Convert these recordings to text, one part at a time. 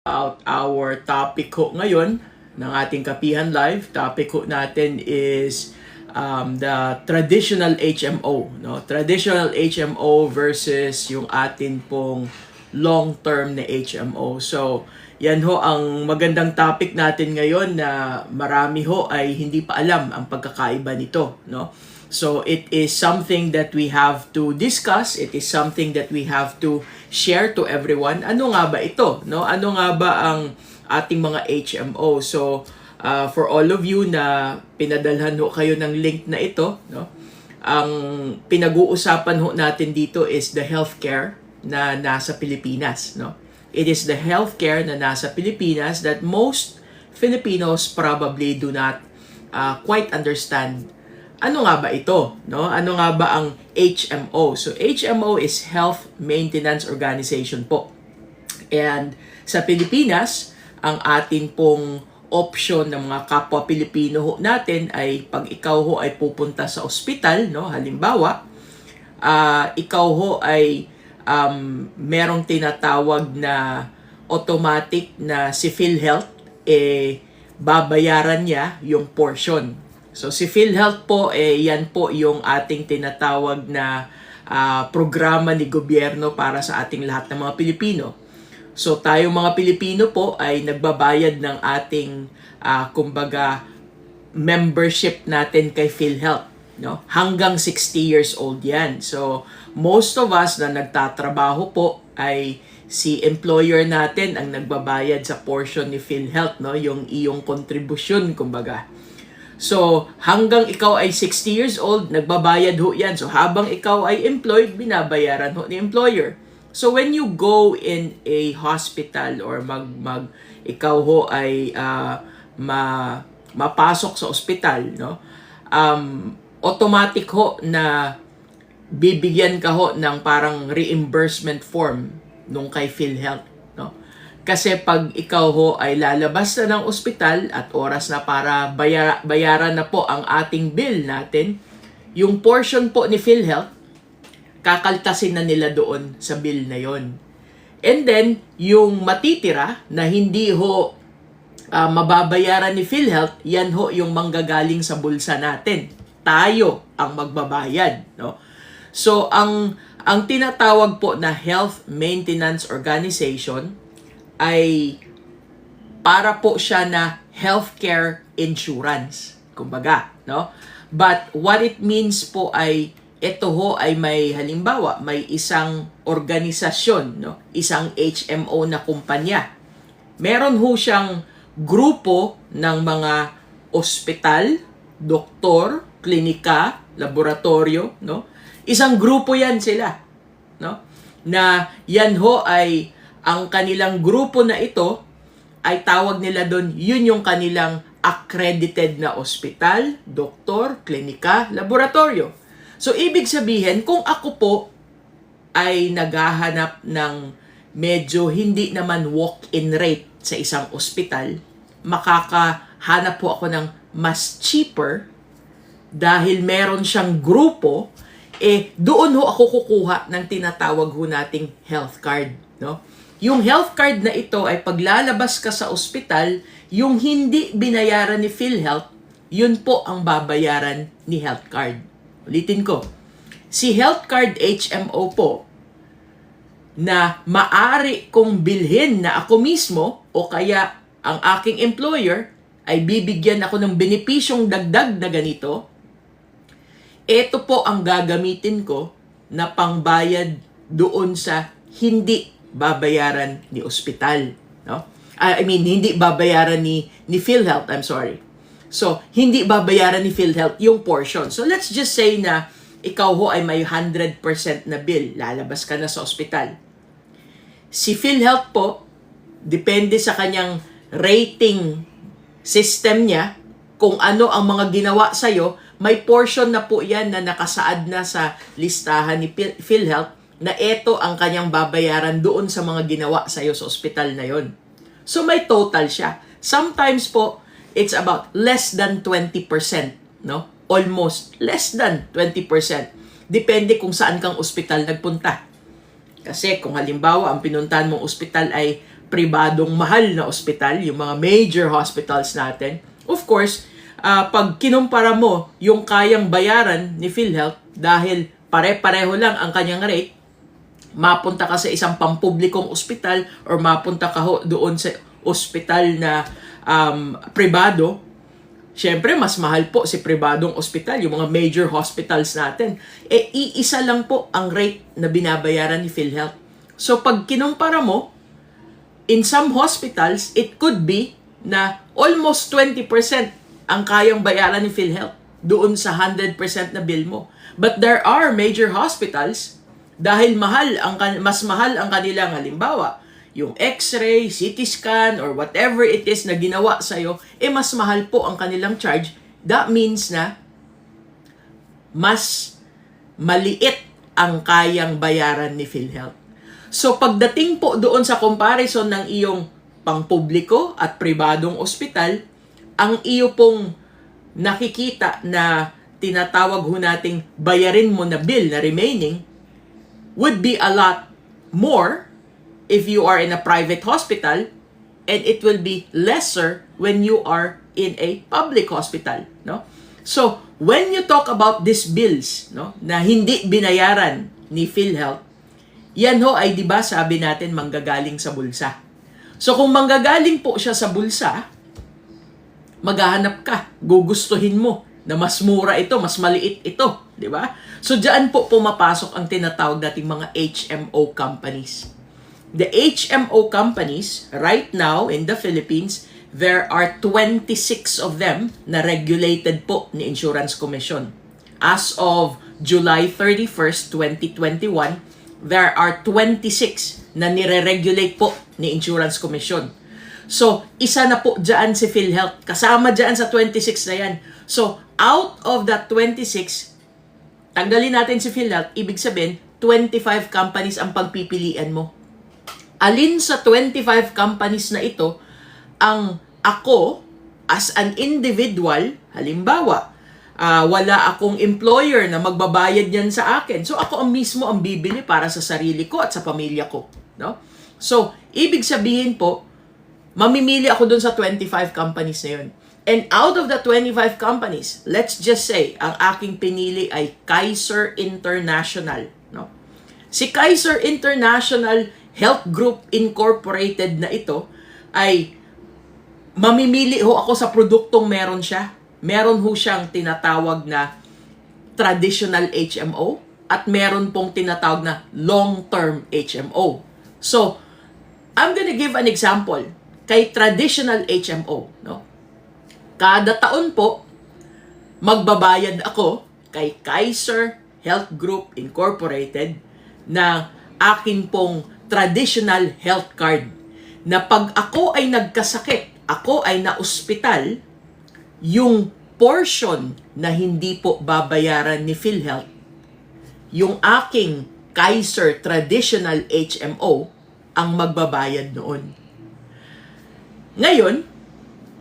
About our topic ho ngayon ng ating Kapihan Live. Topic ho natin is the traditional HMO. No? Traditional HMO versus yung atin pong long-term na HMO. So, yan ho ang magandang topic natin ngayon na marami ho ay hindi pa alam ang pagkakaiba nito. No? So, it is something that we have to discuss. It is something that we have to share to everyone. Ano nga ba ito? No? Ano nga ba ang ating mga HMO? So, for all of you na pinadalhan ho kayo ng link na ito, no? Ang pinag-uusapan ho natin dito is the healthcare na nasa Pilipinas. No? It is the healthcare na nasa Pilipinas that most Filipinos probably do not quite understand. Ano nga ba ito? No? Ano nga ba ang HMO? So, HMO is Health Maintenance Organization po. And sa Pilipinas, ang atin pong option ng mga kapwa Pilipino ho natin ay pag ikaw ho ay pupunta sa ospital, no? Halimbawa, ikaw ho ay merong tinatawag na automatic na si PhilHealth, babayaran niya yung portion. So si PhilHealth po, yan po yung ating tinatawag na programa ni gobyerno para sa ating lahat ng mga Pilipino. So tayong mga Pilipino po ay nagbabayad ng ating kumbaga membership natin kay PhilHealth. No? Hanggang 60 years old yan. So most of us na nagtatrabaho po ay si employer natin ang nagbabayad sa portion ni PhilHealth, no? Yung iyong kontribusyon kumbaga. So, hanggang ikaw ay 60 years old, nagbabayad ho yan. So, habang ikaw ay employed, binabayaran ho ni employer. So, when you go in a hospital or ikaw ho ay mapasok sa ospital, no? Automatic ho na bibigyan ka ho ng parang reimbursement form nung kay PhilHealth. Kasi pag ikaw ho ay lalabas na ng ospital at oras na para bayaran na po ang ating bill natin, yung portion po ni PhilHealth, kakaltasin na nila doon sa bill na yon. And then, yung matitira na hindi ho mababayaran ni PhilHealth, yan ho yung manggagaling sa bulsa natin. Tayo ang magbabayad. No? So, ang tinatawag po na Health Maintenance Organization ay para po siya na healthcare insurance, kumbaga, no? But what it means po ay ito ho ay may halimbawa, may isang organisasyon, no? Isang HMO na kumpanya. Meron ho siyang grupo ng mga ospital, doktor, klinika, laboratorio, no? Isang grupo yan sila, no? Na yan ho ay ang kanilang grupo na ito ay tawag nila doon, yun yung kanilang accredited na ospital, doktor, klinika, laboratorio. So, ibig sabihin, kung ako po ay naghahanap ng medyo hindi naman walk-in rate sa isang ospital, makakahanap po ako ng mas cheaper dahil meron siyang grupo, doon ho ako kukuha ng tinatawag ho nating health card, no? Yung health card na ito ay paglalabas ka sa ospital, yung hindi binayaran ni PhilHealth, yun po ang babayaran ni health card. Ulitin ko, si health card HMO po, na maari kong bilhin na ako mismo o kaya ang aking employer ay bibigyan ako ng benepisyong dagdag na ganito, ito po ang gagamitin ko na pangbayad doon sa hindi babayaran ni ospital, no? Hindi babayaran ni PhilHealth, I'm sorry. So, hindi babayaran ni PhilHealth yung portion. So, let's just say na ikaw ho ay may 100% na bill, lalabas ka na sa ospital. Si PhilHealth po, depende sa kanyang rating system niya, kung ano ang mga ginawa sa'yo, may portion na po yan na nakasaad na sa listahan ni PhilHealth na ito ang kanyang babayaran doon sa mga ginawa sa iyo sa ospital na yon. So may total siya. Sometimes po, it's about less than 20%, no? Almost less than 20%. Depende kung saan kang ospital nagpunta. Kasi kung halimbawa ang pinuntahan mong ospital ay pribadong mahal na ospital, yung mga major hospitals natin. Of course, pag kinumpara mo yung kayang bayaran ni PhilHealth dahil pare-pareho lang ang kanyang rate, mapunta ka sa isang pampublikong ospital or mapunta ka doon sa ospital na pribado, syempre mas mahal po si pribadong ospital, yung mga major hospitals natin. Iisa lang po ang rate na binabayaran ni PhilHealth. So pag kinumpara mo, in some hospitals, it could be na almost 20% ang kayang bayaran ni PhilHealth doon sa 100% na bill mo. But there are major hospitals dahil mas mahal ang kanilang, halimbawa, yung x-ray, CT scan, or whatever it is na ginawa sa'yo, mas mahal po ang kanilang charge. That means na mas maliit ang kayang bayaran ni PhilHealth. So pagdating po doon sa comparison ng iyong pangpubliko at pribadong ospital, ang iyo pong nakikita na tinatawag ho nating bayarin mo na bill na remaining would be a lot more if you are in a private hospital, and it will be lesser when you are in a public hospital, no? So, when you talk about these bills, no, na hindi binayaran ni PhilHealth, yan ho ay 'di ba sabi natin manggagaling sa bulsa. So, kung manggagaling po siya sa bulsa, maghahanap ka, gugustuhin mo na mas mura ito, mas maliit ito, 'di ba? So, diyan po pumapasok ang tinatawag nating mga HMO companies. The HMO companies, right now in the Philippines, there are 26 of them na regulated po ni Insurance Commission. As of July 31st, 2021, there are 26 na nire-regulate po ni Insurance Commission. So, isa na po dyan si PhilHealth. Kasama dyan sa 26 na yan. So, out of that 26, tanggalin natin si PhilHealth, ibig sabihin, 25 companies ang pagpipilian mo. Alin sa 25 companies na ito ang ako as an individual, halimbawa, wala akong employer na magbabayad yan sa akin. So ako mismo ang bibili para sa sarili ko at sa pamilya ko, no? So, ibig sabihin po, mamimili ako dun sa 25 companies na yun. And out of the 25 companies, let's just say, ang aking pinili ay Kaiser International, no? Si Kaiser International Health Group Incorporated na ito ay mamimili ho ako sa produktong meron siya. Meron ho siyang tinatawag na traditional HMO at meron pong tinatawag na long-term HMO. So, I'm gonna give an example kay traditional HMO, no? Kada taon po magbabayad ako kay Kaiser Health Group Incorporated na akin pong traditional health card na pag ako ay nagkasakit, ako ay na-ospital, yung portion na hindi po babayaran ni PhilHealth, yung aking Kaiser Traditional HMO ang magbabayad noon. Ngayon,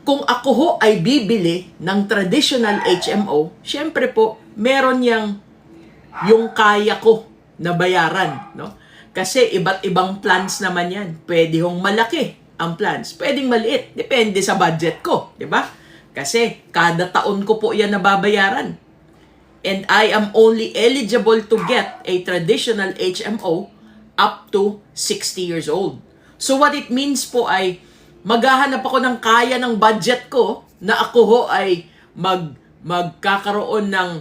kung ako ho ay bibili ng traditional HMO, syempre po, meron yung kaya ko na bayaran, no? Kasi iba't ibang plans naman yan. Pwede hong malaki ang plans. Pwedeng maliit. Depende sa budget ko. Diba? Kasi kada taon ko po yan nababayaran. And I am only eligible to get a traditional HMO up to 60 years old. So what it means po ay maghahanap ako ng kaya ng budget ko na ako ho ay magkakaroon ng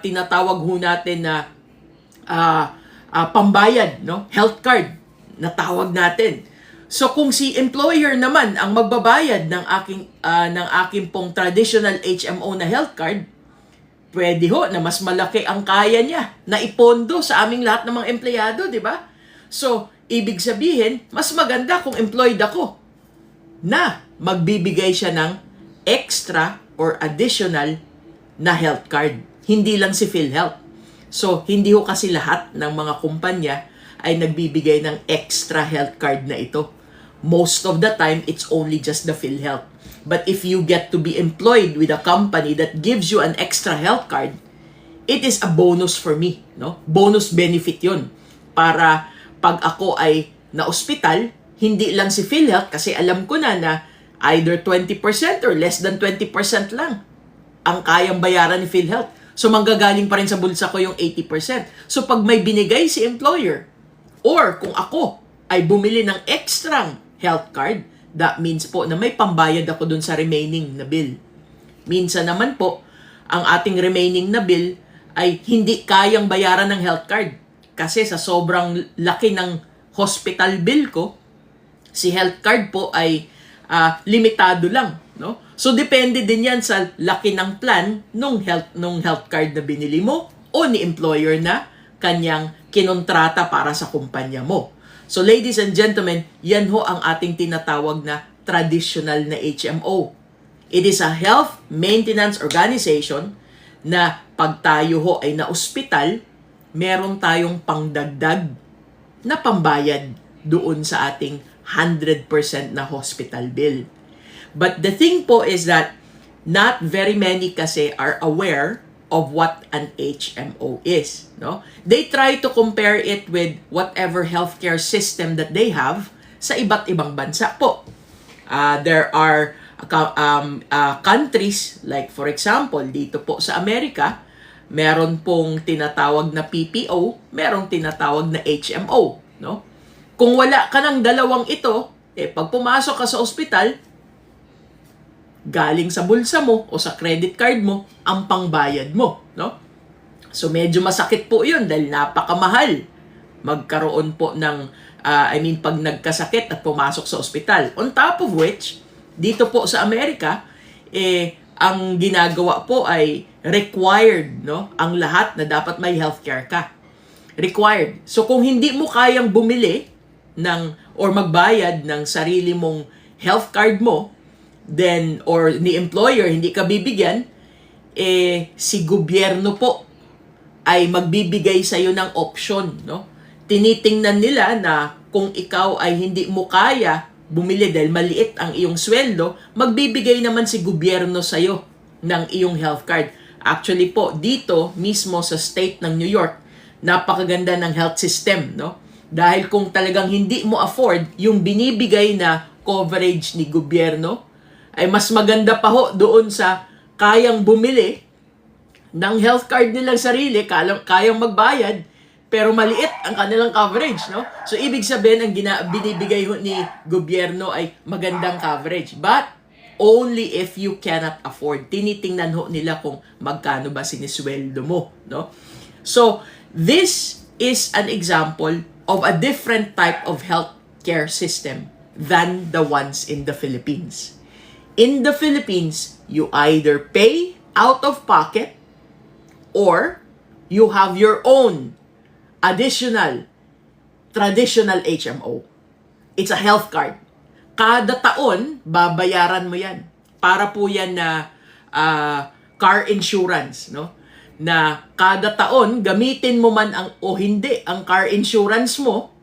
tinatawag ho natin na pambayad, no? Health card na tawag natin. So kung si employer naman ang magbabayad ng aking pong traditional HMO na health card, pwede ho na mas malaki ang kaya niya na ipondo sa aming lahat ng mga empleyado, di ba? So, ibig sabihin, mas maganda kung employed ako na magbibigay siya ng extra or additional na health card. Hindi lang si PhilHealth. So, hindi ho kasi lahat ng mga kumpanya ay nagbibigay ng extra health card na ito. Most of the time, it's only just the PhilHealth. But if you get to be employed with a company that gives you an extra health card, it is a bonus for me, no? Bonus benefit 'yun. Para pag ako ay na-ospital, hindi lang si PhilHealth kasi alam ko na either 20% or less than 20% lang ang kayang bayaran ni PhilHealth. So manggagaling pa rin sa bulsa ko yung 80%. So pag may binigay si employer or kung ako ay bumili ng extra health card, that means po na may pambayad ako dun sa remaining na bill. Minsan naman po, ang ating remaining na bill ay hindi kayang bayaran ng health card. Kasi sa sobrang laki ng hospital bill ko, si health card po ay limitado lang. No? So depende din yan sa laki ng plan nung health card na binili mo o ni employer na kanyang kinontrata para sa kumpanya mo. So ladies and gentlemen, yan ho ang ating tinatawag na traditional na HMO. It is a health maintenance organization na pag tayo ho ay na-ospital, meron tayong pangdagdag na pambayad doon sa ating 100% na hospital bill. But the thing po is that not very many kasi are aware of what an HMO is. No? They try to compare it with whatever healthcare system that they have sa iba't ibang bansa po. There are countries like for example dito po sa Amerika, meron pong tinatawag na PPO, merong tinatawag na HMO. No? Kung wala ka ng dalawang ito, pag pumasok ka sa ospital, galing sa bulsa mo o sa credit card mo ang pangbayad mo, no? So medyo masakit po 'yun dahil napakamahal magkaroon po ng pag nagkasakit at pumasok sa ospital. On top of which, dito po sa Amerika, ang ginagawa po ay required, no? Ang lahat na dapat may healthcare ka. Required. So kung hindi mo kayang bumili or magbayad ng sarili mong health card mo, then or ni employer hindi ka bibigyan, si gobyerno po ay magbibigay sa iyo ng option, no? Tinitingnan nila na kung ikaw ay hindi mo kaya bumili dahil maliit ang iyong sweldo, magbibigay naman si gobyerno sa iyo ng iyong health card. Actually po dito mismo sa state ng New York, napakaganda ng health system, no? Dahil kung talagang hindi mo afford yung binibigay na coverage ni gobyerno, ay mas maganda pa ho doon sa kayang bumili ng health card nilang sarili, kayang magbayad, pero maliit ang kanilang coverage, no? So, ibig sabihin, ang binibigay ho ni gobyerno ay magandang coverage. But, only if you cannot afford. Tinitingnan ho nila kung magkano ba sinisweldo mo, no? So, this is an example of a different type of healthcare system than the ones in the Philippines. In the Philippines, you either pay out of pocket or you have your own additional traditional HMO. It's a health card. Kada taon, babayaran mo yan. Para po yan na car insurance, no? Na kada taon, gamitin mo man o hindi ang car insurance mo,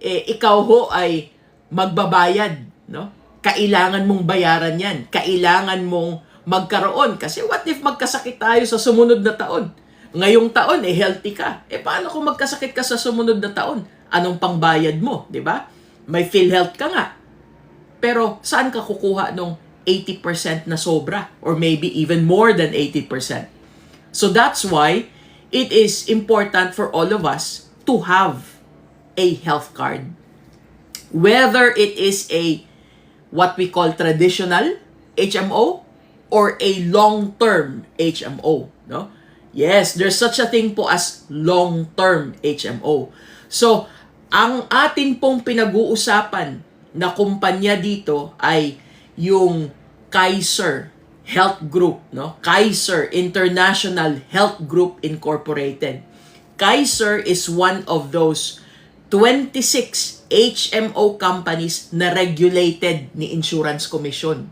ikaw ho ay magbabayad, no? Kailangan mong bayaran yan. Kailangan mong magkaroon. Kasi what if magkasakit tayo sa sumunod na taon? Ngayong taon, healthy ka. Paano kung magkasakit ka sa sumunod na taon? Anong pangbayad mo? Diba? May PhilHealth ka nga. Pero saan ka kukuha nung 80% na sobra? Or maybe even more than 80%? So that's why it is important for all of us to have a health card. Whether it is what we call traditional HMO or a long-term HMO, no? Yes, there's such a thing po as long-term HMO. So, ang atin pong pinag-uusapan na kumpanya dito ay yung Kaiser Health Group, no? Kaiser International Health Group Incorporated. Kaiser is one of those 26 HMO companies na regulated ni Insurance Commission.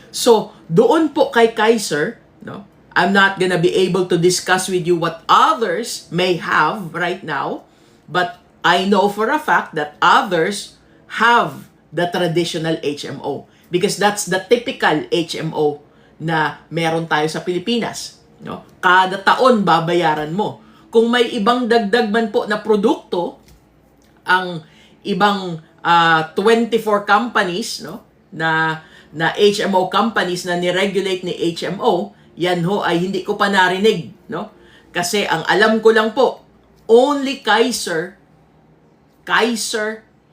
So, doon po kay Kaiser, no? I'm not gonna be able to discuss with you what others may have right now, but I know for a fact that others have the traditional HMO because that's the typical HMO na meron tayo sa Pilipinas, no? Kada taon babayaran mo. Kung may ibang dagdag man po na produkto ang ibang 24 companies, no, na HMO companies na ni-regulate ni HMO, yan ho ay hindi ko pa narinig, no? Kasi ang alam ko lang po, only Kaiser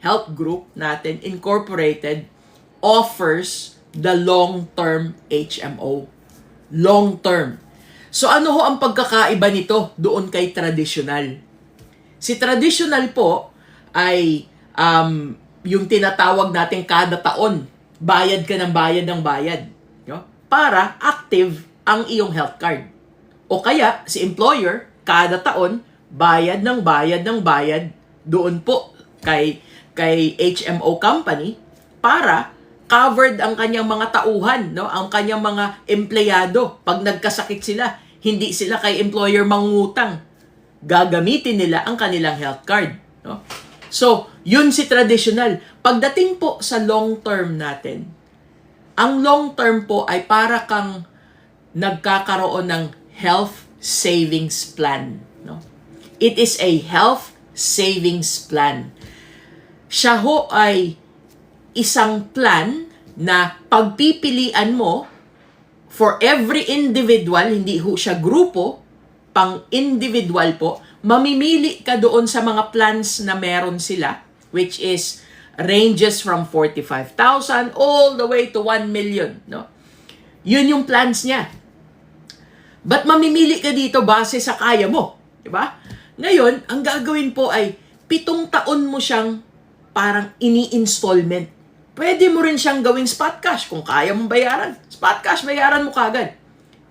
Health Group natin incorporated offers the long-term HMO. Long-term. So ano ho ang pagkakaiba nito doon kay traditional? Si traditional po ay yung tinatawag natin kada taon, bayad ka ng bayad ng bayad, no? Para active ang iyong health card. O kaya si employer kada taon bayad ng bayad ng bayad doon po kay HMO company para covered ang kanyang mga tauhan, no? Ang kanyang mga empleyado. Pag nagkasakit sila, hindi sila kay employer mangungutang. Gagamitin nila ang kanilang health card, no? So, yun si traditional. Pagdating po sa long term natin, ang long term po ay para kang nagkakaroon ng health savings plan, no? It is a health savings plan. Siya ho ay isang plan na pagpipilian mo for every individual, hindi ho siya grupo, pang individual po, mamimili ka doon sa mga plans na meron sila, which is ranges from 45,000 all the way to 1 million, no? Yun yung plans niya. But mamimili ka dito base sa kaya mo, di ba? Ngayon, ang gagawin po ay 7 taon mo siyang parang ini-installment. Pwede mo rin siyang gawing spot cash kung kaya mong bayaran. Spot cash, bayaran mo kagad.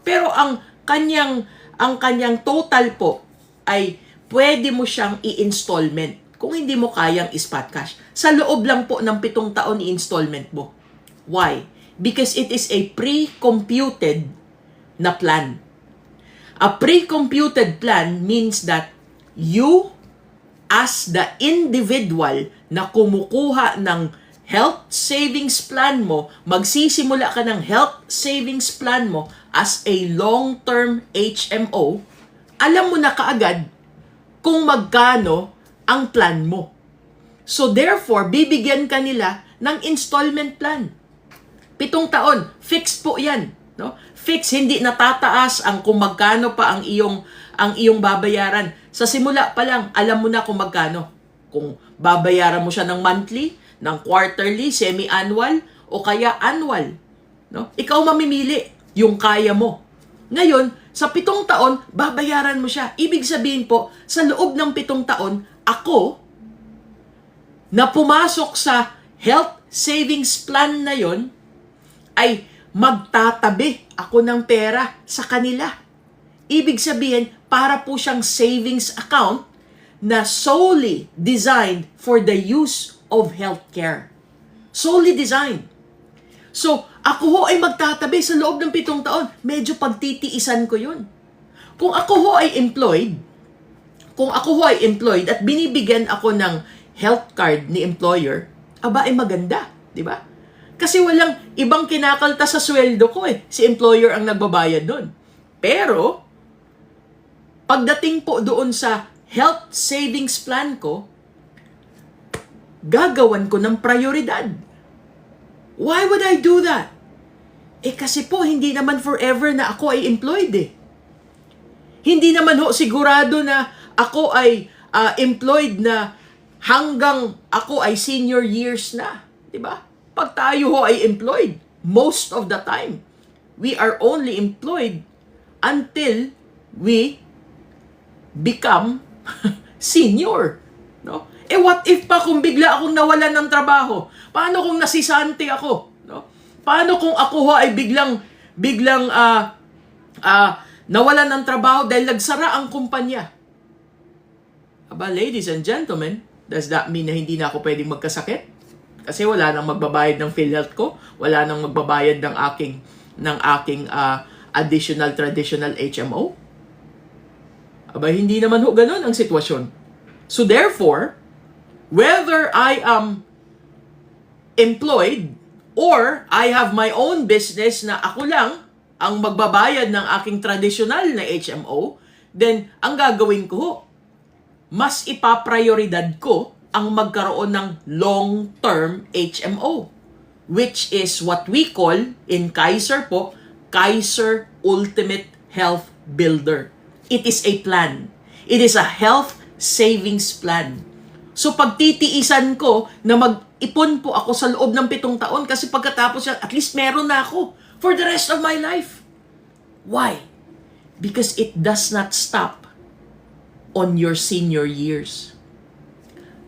Pero ang kanyang total po ay pwede mo siyang i-installment kung hindi mo kayang spot cash. Sa loob lang po ng 7 taon i-installment mo. Why? Because it is a pre-computed na plan. A pre-computed plan means that you, as the individual na kumukuha ng health savings plan mo, magsisimula ka ng health savings plan mo as a long-term HMO, alam mo na kaagad kung magkano ang plan mo. So therefore, bibigyan ka nila ng installment plan. 7 taon, fixed po yan, no? Fixed, hindi natataas ang kung magkano pa ang iyong babayaran. Sa simula pa lang, alam mo na kung magkano. Kung babayaran mo siya ng monthly, ng quarterly, semi-annual, o kaya annual, no? Ikaw mamimili yung kaya mo. Ngayon, sa 7 taon, babayaran mo siya. Ibig sabihin po, sa loob ng 7 taon, ako, na pumasok sa health savings plan na yon, ay magtatabi ako ng pera sa kanila. Ibig sabihin, para po siyang savings account na solely designed for the use of healthcare. Solely designed. So, ako ho ay magtatabi sa loob ng 7 taon. Medyo pagtitiisan ko yun. Kung ako ho ay employed at binibigyan ako ng health card ni employer, aba ay maganda, di ba? Kasi walang ibang kinakalta sa sweldo ko eh. Si employer ang nagbabayad doon. Pero, pagdating po doon sa health savings plan ko, gagawan ko ng prioridad. Why would I do that? Eh kasi po, hindi naman forever na ako ay employed eh. Hindi naman ho sigurado na ako ay employed na hanggang ako ay senior years na. Diba? Pag tayo ho ay employed, most of the time, we are only employed until we become senior. No? Eh what if pa kung bigla akong nawalan ng trabaho? Paano kung nasisante ako? No? Paano kung ako ho ay biglang nawalan ng trabaho dahil nagsara ang kumpanya? Aba, ladies and gentlemen, does that mean na hindi na ako pwedeng magkasakit? Kasi wala nang magbabayad ng PhilHealth ko, wala nang magbabayad ng aking additional traditional HMO? Aba, hindi naman ho ganun ang sitwasyon. So therefore, whether I am employed or I have my own business na ako lang ang magbabayad ng aking traditional na HMO, then ang gagawin ko, mas ipaprioridad ko ang magkaroon ng long-term HMO, which is what we call in Kaiser po, Kaiser Ultimate Health Builder. It is a plan. It is a health savings plan. So pagtitiisan ko na mag-ipon po ako sa loob ng 7 taon kasi pagkatapos yan, at least meron na ako for the rest of my life. Why? Because it does not stop on your senior years.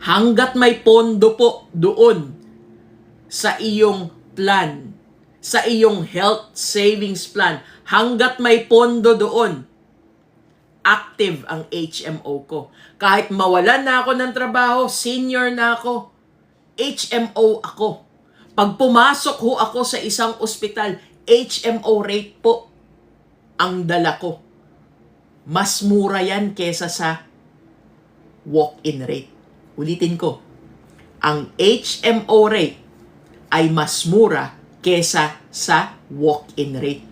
Hanggat may pondo po doon sa iyong plan, sa iyong health savings plan, hanggat may pondo doon, active ang HMO ko. Kahit mawalan na ako ng trabaho, senior na ako, HMO ako. Pag pumasok ho ako sa isang ospital, HMO rate po ang dala ko. Mas mura yan kesa sa walk-in rate. Ulitin ko, ang HMO rate ay mas mura kesa sa walk-in rate.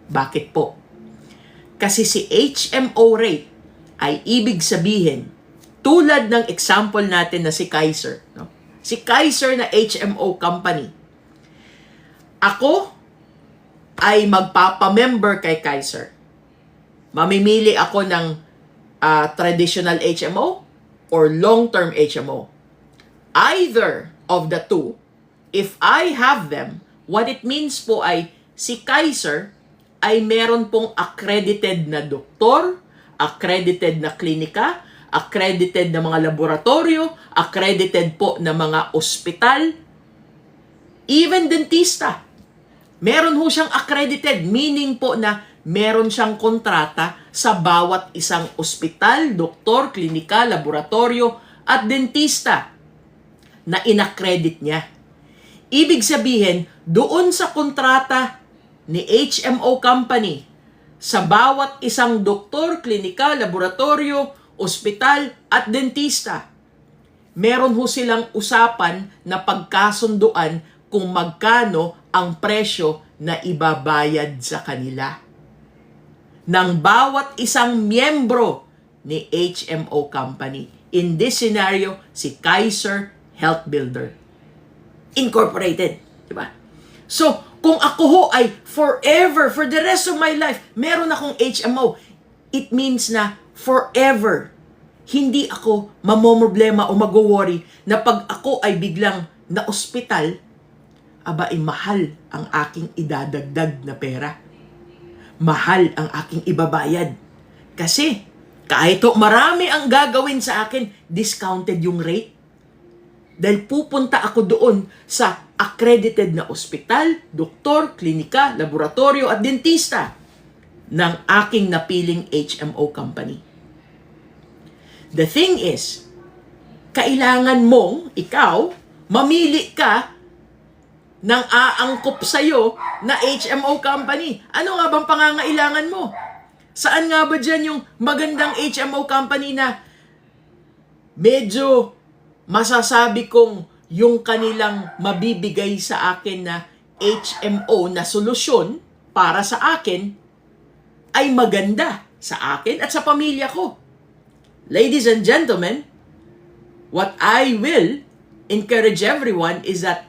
Bakit po? Kasi si HMO rate ay ibig sabihin, tulad ng example natin na si Kaiser. No? Si Kaiser na HMO company. Ako ay magpapamember kay Kaiser. Mamimili ako ng traditional HMO or long-term HMO. Either of the two, if I have them, what it means po ay si Kaiser ay meron pong accredited na doktor, accredited na klinika, accredited na mga laboratorio, accredited po na mga ospital, even dentista. Meron ho siyang accredited, meaning po na meron siyang kontrata sa bawat isang ospital, doktor, klinika, laboratorio, at dentista na inaccredit niya. Ibig sabihin, doon sa kontrata ni HMO company, sa bawat isang doktor, klinika, laboratorio, ospital, at dentista, meron ho silang usapan na pagkasunduan kung magkano ang presyo na ibabayad sa kanila ng bawat isang miyembro ni HMO company. In this scenario, si Kaiser Health Builder Incorporated. Diba? So, kung ako ho ay forever, for the rest of my life, meron akong HMO, it means na forever, hindi ako mamomroblema o mag-worry na pag ako ay biglang na ospital, aba ay mahal ang aking idadagdag na pera. Mahal ang aking ibabayad. Kasi kahit marami ang gagawin sa akin, discounted yung rate. Dahil pupunta ako doon sa accredited na ospital, doktor, klinika, laboratorio at dentista ng aking napiling HMO company. The thing is, kailangan mong ikaw mamili ka ng aangkop sa'yo na HMO company. Ano nga bang pangangailangan mo? Saan nga ba dyan yung magandang HMO company na medyo masasabi kong yung kanilang mabibigay sa akin na HMO na solusyon para sa akin ay maganda sa akin at sa pamilya ko? Ladies and gentlemen, what I will encourage everyone is that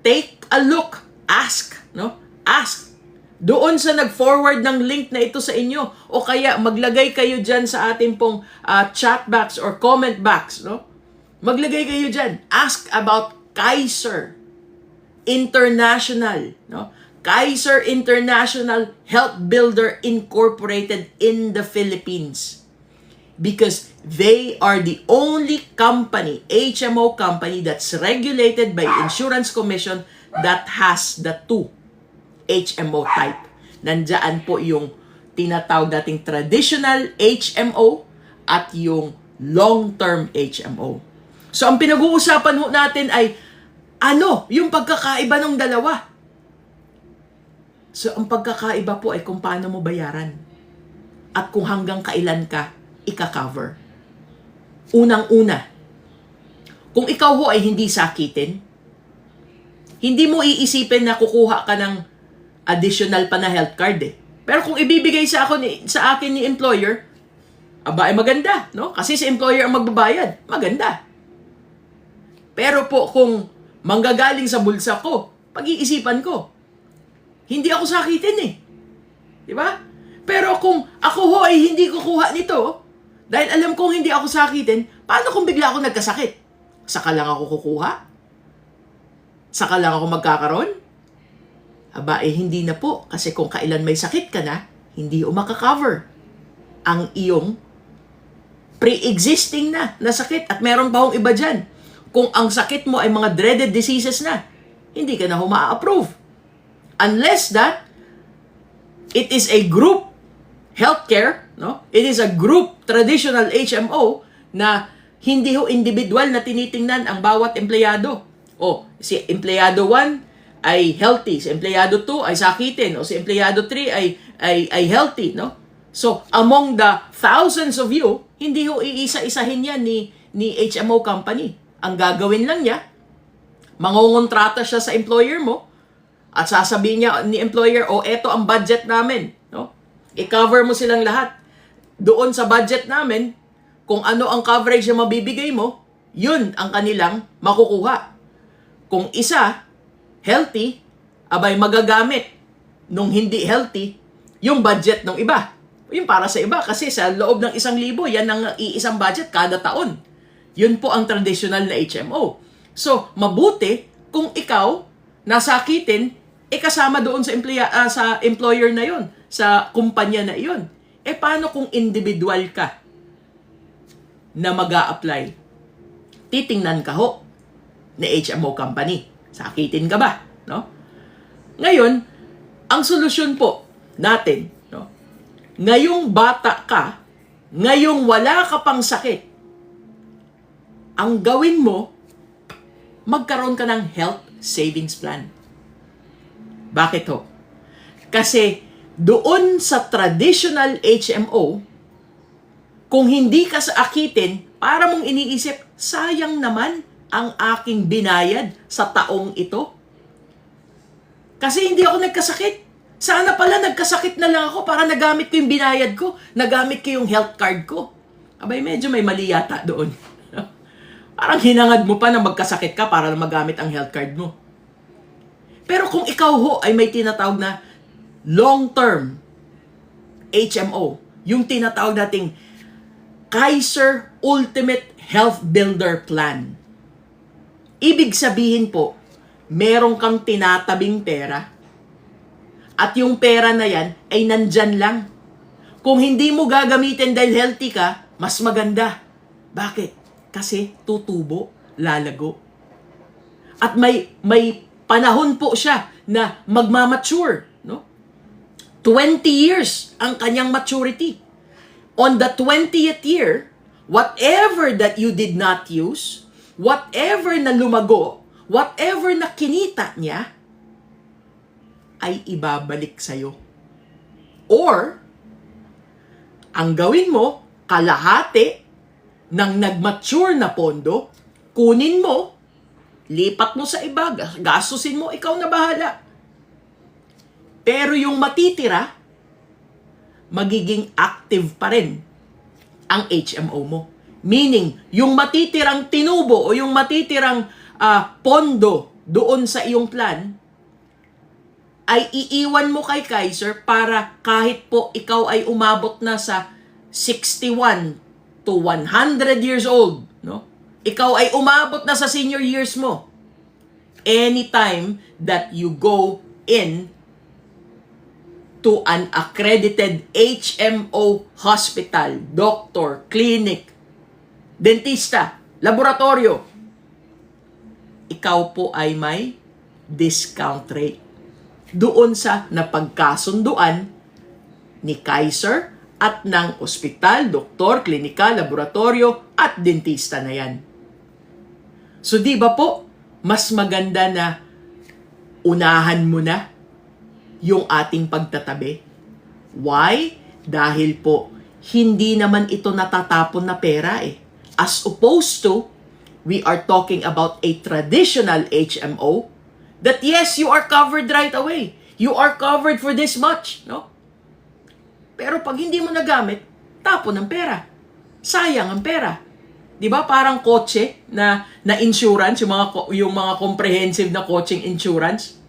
take a look, ask, no? Ask. Doon sa nag-forward ng link na ito sa inyo o kaya maglagay kayo dyan sa ating pong chat box or comment box, no? Maglagay kayo dyan. Ask about Kaiser International, no? Kaiser International Health Builder Incorporated in the Philippines. Because they are the only company, HMO company, that's regulated by Insurance Commission that has the two HMO type. Nandyan po yung tinatawag nating traditional HMO at yung long-term HMO. So, ang pinag-uusapan ho natin ay ano yung pagkakaiba ng dalawa? So, ang pagkakaiba po ay kung paano mo bayaran at kung hanggang kailan ka ika-cover. Unang-una, kung ikaw ho ay hindi sakitin, hindi mo iisipin na kukuha ka ng additional pa na health card eh. Pero kung ibibigay sa akin ni employer, aba ay maganda, no? Kasi si employer ang magbabayad, maganda. Pero po kung manggagaling sa bulsa ko, pag-iisipan ko, hindi ako sakitin eh. Di ba? Pero kung ako ho ay hindi kukuha nito, dahil alam kong hindi ako sakitin, paano kung bigla ako nagkasakit? Saka lang ako kukuha? Saka lang ako magkakaroon? Aba, hindi na po. Kasi kung kailan may sakit ka na, hindi o makaka-cover ang iyong pre-existing na sakit. At meron pa hong iba dyan. Kung ang sakit mo ay mga dreaded diseases na, hindi ka na ma-approve. Unless that, it is a group healthcare, no? It is a group traditional HMO na hindi ho individual na tinitingnan ang bawat empleyado. O, si empleyado 1 ay healthy, si empleyado 2 ay sakitin, o si empleyado 3 ay healthy, no? So, among the thousands of you, hindi ho iisa-isahin yan ni HMO company. Ang gagawin lang niya, mangungontrata siya sa employer mo, at sasabihin niya ni employer, eto ang budget namin, no? I-cover mo silang lahat. Doon sa budget namin, kung ano ang coverage na mabibigay mo, yun ang kanilang makukuha. Kung isa, healthy, abay magagamit nung hindi healthy, yung budget ng iba. Yung para sa iba, kasi sa loob ng 1,000, yan ang iisang budget kada taon. Yun po ang traditional na HMO. So, mabuti kung ikaw nasakitin, kasama doon sa employer na yon, sa kumpanya na yon. Paano kung individual ka na mag-a-apply? Titingnan ka ho na HMO company. Sakitin ka ba? No? Ngayon, ang solusyon po natin, no? Ngayong bata ka, ngayong wala ka pang sakit, ang gawin mo, magkaroon ka ng health savings plan. Bakit ho? Kasi doon sa traditional HMO, kung hindi ka saakitin, para mong iniisip, sayang naman ang aking binayad sa taong ito. Kasi hindi ako nagkasakit. Sana pala nagkasakit na lang ako para nagamit ko yung binayad ko, nagamit ko yung health card ko. Abay, medyo may mali yata doon. Parang hinangad mo pa na magkasakit ka para magamit ang health card mo. Pero kung ikaw ho ay may tinatawag na long-term HMO, yung tinatawag nating Kaiser Ultimate Health Builder Plan. Ibig sabihin po, meron kang tinatabing pera at yung pera na yan ay nandyan lang. Kung hindi mo gagamitin dahil healthy ka, mas maganda. Bakit? Kasi tutubo, lalago. At may panahon po siya na magmamature, no? 20 years ang kanyang maturity. On the 20th year, whatever that you did not use, whatever na lumago, whatever na kinita niya, ay ibabalik sa'yo. Or, ang gawin mo, kalahati ng nag-mature na pondo, kunin mo, lipat mo sa iba, gastusin mo, ikaw na bahala. Pero yung matitira, magiging active pa rin ang HMO mo. Meaning, yung matitirang tinubo o yung matitirang pondo doon sa iyong plan, ay iiwan mo kay Kaiser para kahit po ikaw ay umabot na sa 61 to 100 years old, no? Ikaw ay umabot na sa senior years mo. Anytime that you go in to an accredited HMO hospital, doctor, clinic, dentista, laboratorio, ikaw po ay may discount rate doon sa napagkasunduan ni Kaiser at ng ospital, doktor, klinika, laboratorio at dentista na yan. So di ba po, mas maganda na unahan mo na yung ating pagtatabi? Why? Dahil po, hindi naman ito natatapon na pera eh. As opposed to, we are talking about a traditional HMO that yes, you are covered right away. You are covered for this much, no? Pero pag hindi mo nagamit, tapon ang pera. Sayang ang pera. 'Di ba parang kotse na insurance, yung mga comprehensive na coaching insurance?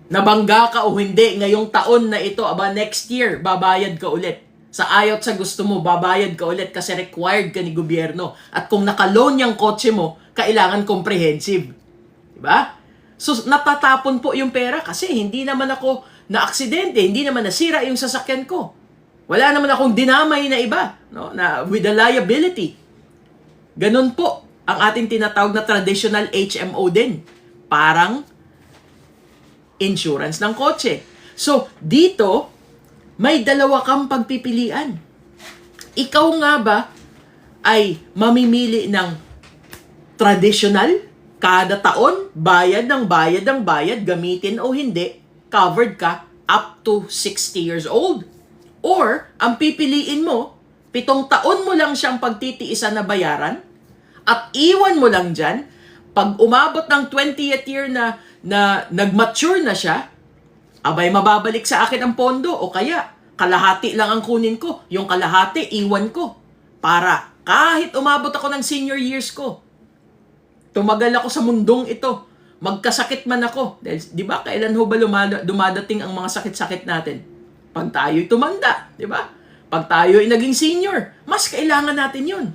Nabangga ka o hindi, ngayong taon na ito, next year, babayad ka ulit. Sa ayaw at sa gusto mo, babayad ka ulit kasi required ka ni gobyerno. At kung naka-loan yung kotse mo, kailangan comprehensive. Diba? So, natatapon po yung pera kasi hindi naman ako na-aksidente, hindi naman nasira yung sasakyan ko. Wala naman akong dinamay na iba, no? Na with the liability. Ganun po ang ating tinatawag na traditional HMO din. Parang insurance ng kotse. So, dito, may dalawa kang pagpipilian. Ikaw nga ba ay mamimili ng traditional, kada taon, bayad ng bayad, gamitin o hindi, covered ka up to 60 years old? Or, ang pipiliin mo, 7 taon mo lang siyang pagtitiisan na bayaran, at iwan mo lang dyan, pag umabot ng 20th year na nag-mature na siya, abay mababalik sa akin ang pondo o kaya kalahati lang ang kunin ko, yung kalahati iwan ko para kahit umabot ako ng senior years ko, tumagal ako sa mundong ito, magkasakit man ako. Dahil, di ba, kailan ho ba dumadating ang mga sakit-sakit natin? Pag tayo'y tumanda, di ba? Pag tayo'y naging senior, mas kailangan natin yun.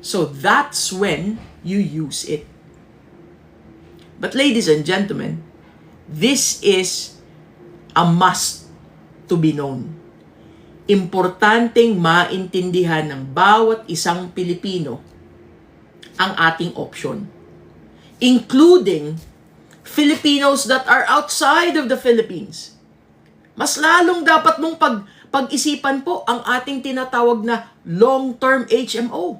So that's when you use it. But ladies and gentlemen, this is a must to be known. Importanteng maintindihan ng bawat isang Pilipino ang ating option. Including Filipinos that are outside of the Philippines. Mas lalong dapat mong pag-isipan po ang ating tinatawag na long-term HMO.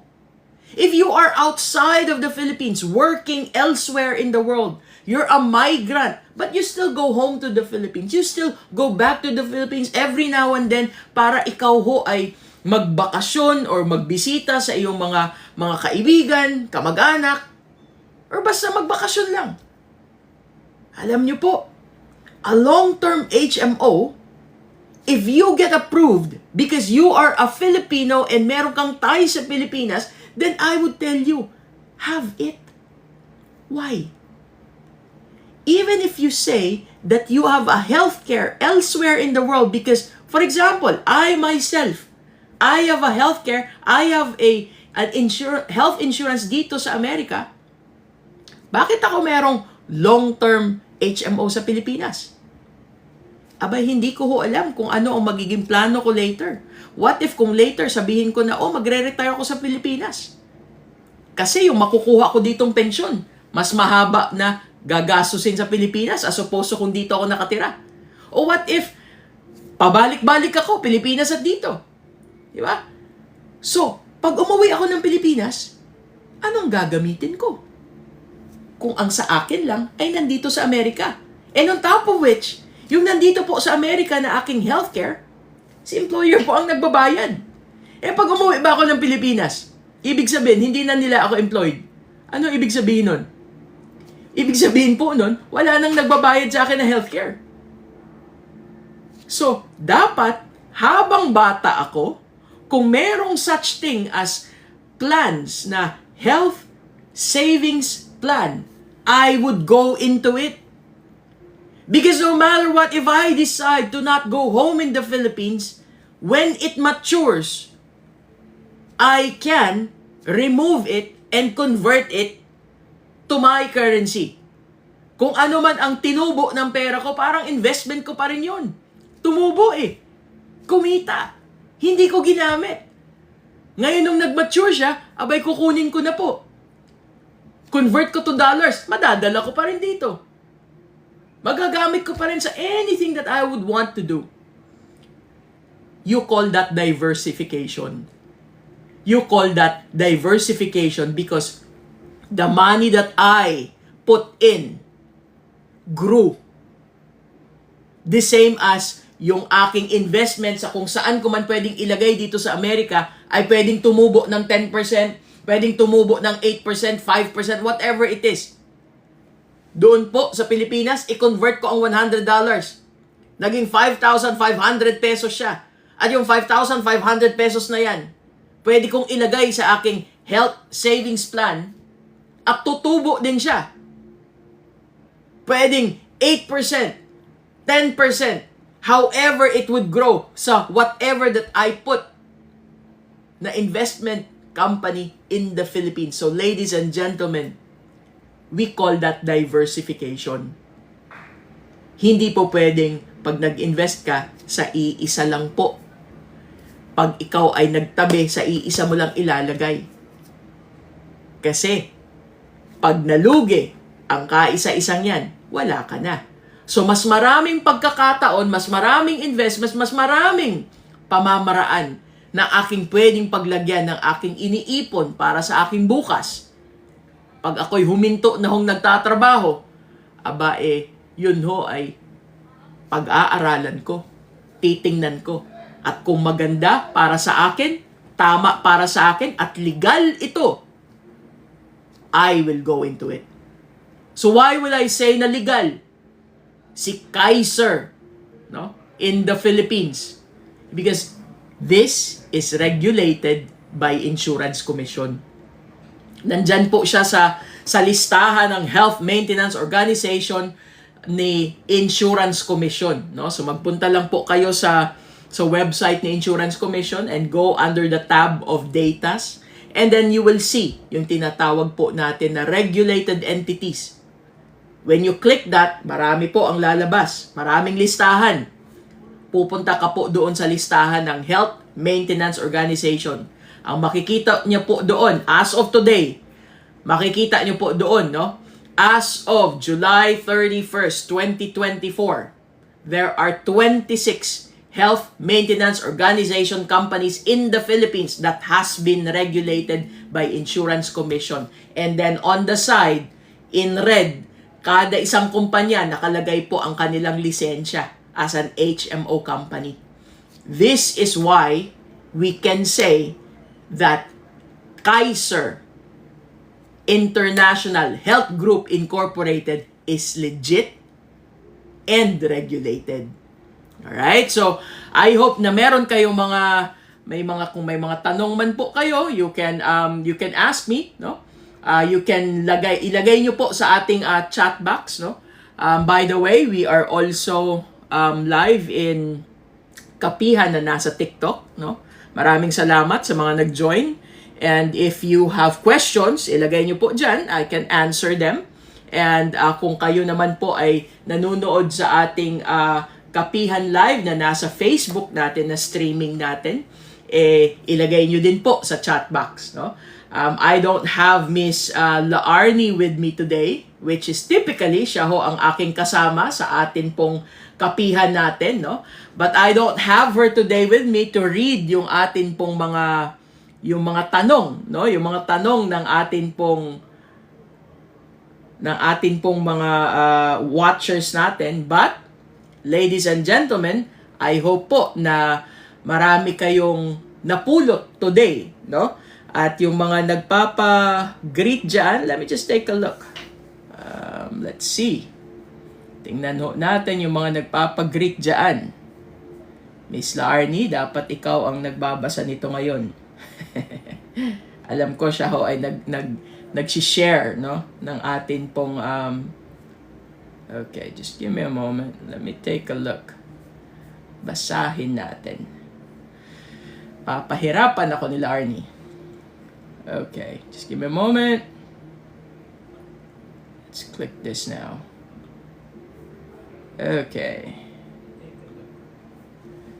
If you are outside of the Philippines, working elsewhere in the world, you're a migrant, but you still go home to the Philippines. You still go back to the Philippines every now and then para ikaw ho ay magbakasyon or magbisita sa iyong mga kaibigan, kamag-anak, or basta magbakasyon lang. Alam niyo po, a long-term HMO, if you get approved because you are a Filipino and meron kang ties sa Pilipinas, then I would tell you, have it. Why? Even if you say that you have a healthcare elsewhere in the world because, for example, I myself, I have a healthcare, I have health insurance dito sa Amerika. Bakit ako merong long-term HMO sa Pilipinas? Abay, hindi ko ho alam kung ano ang magiging plano ko later. What if kung later sabihin ko na, magre-retire ako sa Pilipinas? Kasi yung makukuha ko ditong pensyon, mas mahaba na gagastusin sa Pilipinas as opposed to kung dito ako nakatira. O what if pabalik-balik ako, Pilipinas at dito? Di ba? So, pag umuwi ako ng Pilipinas, anong gagamitin ko? Kung ang sa akin lang ay nandito sa Amerika. And on top of which, yung nandito po sa Amerika na aking healthcare, si employer po ang nagbabayad. Pag umuwi ba ako ng Pilipinas, ibig sabihin, hindi na nila ako employed. Ano ibig sabihin nun? Ibig sabihin po nun, wala nang nagbabayad sa akin na healthcare. So, dapat, habang bata ako, kung merong such thing as plans na health savings plan, I would go into it. Because no matter what, if I decide to not go home in the Philippines, when it matures, I can remove it and convert it to my currency. Kung ano man ang tinubo ng pera ko, parang investment ko pa rin yun. Tumubo kumita. Hindi ko ginamit. Ngayon nung nag-mature siya, abay kukunin ko na po. Convert ko to dollars, madadala ko pa rin dito. Magagamit ko pa rin sa anything that I would want to do. You call that diversification. You call that diversification because the money that I put in grew. The same as yung aking investment sa kung saan ko man pwedeng ilagay dito sa Amerika ay pwedeng tumubo ng 10%, pwedeng tumubo ng 8%, 5%, whatever it is. Doon po sa Pilipinas, i-convert ko ang $100. Naging 5,500 pesos siya. At yung 5,500 pesos na yan, pwede kong ilagay sa aking health savings plan at tutubo din siya. Pwedeng 8%, 10%, however it would grow sa whatever that I put na investment company in the Philippines. So ladies and gentlemen, we call that diversification. Hindi po pwedeng pag nag-invest ka sa iisa lang po. Pag ikaw ay nagtabi, sa iisa mo lang ilalagay. Kasi pag nalugi ang kaisa-isang yan, wala ka na. So mas maraming pagkakataon, mas maraming investments, mas maraming pamamaraan na aking pwedeng paglagyan ng aking iniipon para sa aking bukas. Pag ako'y huminto na hong nagtatrabaho, yun ho ay pag-aaralan ko, titingnan ko. At kung maganda para sa akin, tama para sa akin, at legal ito, I will go into it. So why will I say na legal? Si Kaiser, no, in the Philippines. Because this is regulated by Insurance Commission. Nandyan po siya sa listahan ng Health Maintenance Organization ni Insurance Commission, no? So magpunta lang po kayo sa website ni Insurance Commission and go under the tab of datas, and then you will see yung tinatawag po natin na regulated entities. When you click that, marami po ang lalabas. Maraming listahan. Pupunta ka po doon sa listahan ng Health Maintenance Organization. Ang makikita niyo po doon, as of today, makikita niyo po doon, no? As of July 31st, 2024, there are 26 health maintenance organization companies in the Philippines that has been regulated by Insurance Commission. And then on the side, in red, kada isang kumpanya nakalagay po ang kanilang lisensya as an HMO company. This is why we can say that Kaiser International Health Group Incorporated is legit and regulated. Alright? So, I hope na meron kayong kung may mga tanong man po kayo, you can ask me, no? You can ilagay nyo po sa ating chat box, no? By the way, we are also live in Kapihan na nasa TikTok, no? Maraming salamat sa mga nag-join. And if you have questions, ilagay nyo po dyan. I can answer them. And kung kayo naman po ay nanonood sa ating Kapihan Live na nasa Facebook natin, na streaming natin, ilagay nyo din po sa chat box, no? I don't have Miss Laarni with me today, which is typically siya ho ang aking kasama sa atin pong kapihan natin, no? But I don't have her today with me to read yung atin pong mga tanong, no? Yung mga tanong ng atin pong mga watchers natin. But ladies and gentlemen, I hope po na marami kayong napulot today, no? At yung mga nagpapa-greet dyan, let me just take a look. Let's see. Tingnan ho natin yung mga nagpapa-greet dyan. Miss Laarni, dapat ikaw ang nagbabasa nito ngayon. Alam ko siya ho ay nag-share, no, ng atin pong okay, just give me a moment. Let me take a look. Basahin natin. Papahirapan ako ni Laarni. Okay, just give me a moment. Let's click this now. Okay.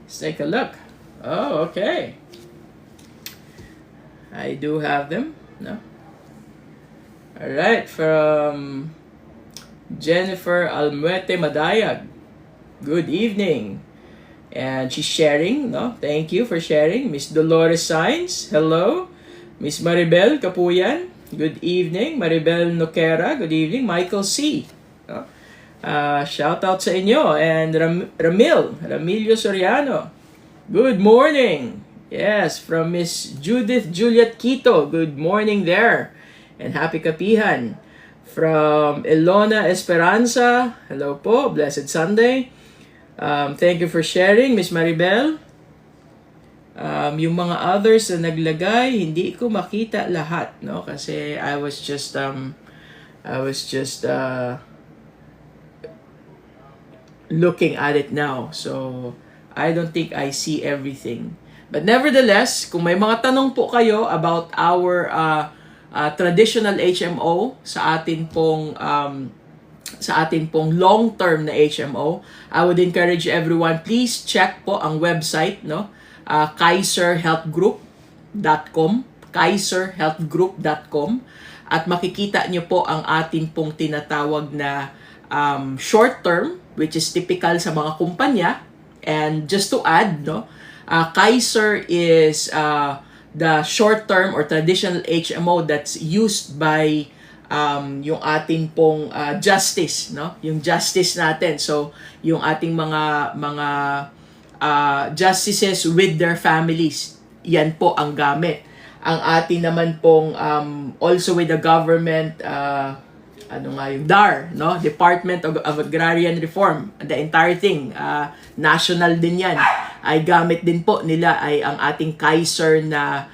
Let's take a look. Oh, okay. I do have them. No? Alright, from Jennifer Almuete Madayag. Good evening. And she's sharing, no? Thank you for sharing. Miss Dolores Sainz, hello. Miss Maribel Kapuyan, good evening. Maribel Noquera, good evening. Michael C. No? Shout out sa inyo. And Ramilio Soriano, good morning. Yes, from Miss Judith Juliet Quito, good morning there. And happy Kapihan. From Elona Esperanza, hello po, blessed Sunday. Thank you for sharing, Miss Maribel. Yung mga others na naglagay, hindi ko makita lahat, no? Kasi I was just looking at it now. So, I don't think I see everything. But nevertheless, kung may mga tanong po kayo about our traditional HMO sa atin pong long-term na HMO, I would encourage everyone, please check po ang website, no? kaiserhealthgroup.com, kaiserhealthgroup.com, at makikita nyo po ang atin pong tinatawag na short-term, which is typical sa mga kumpanya. And just to add, no, Kaiser is the short-term or traditional HMO that's used by yung ating pong justice, no? Yung justice natin. So, yung ating mga justices with their families, yan po ang gamit. Ang ating naman pong also with the government, yung DAR, no? Department of Agrarian Reform, the entire thing, national din yan, ay gamit din po nila ay ang ating Kaiser na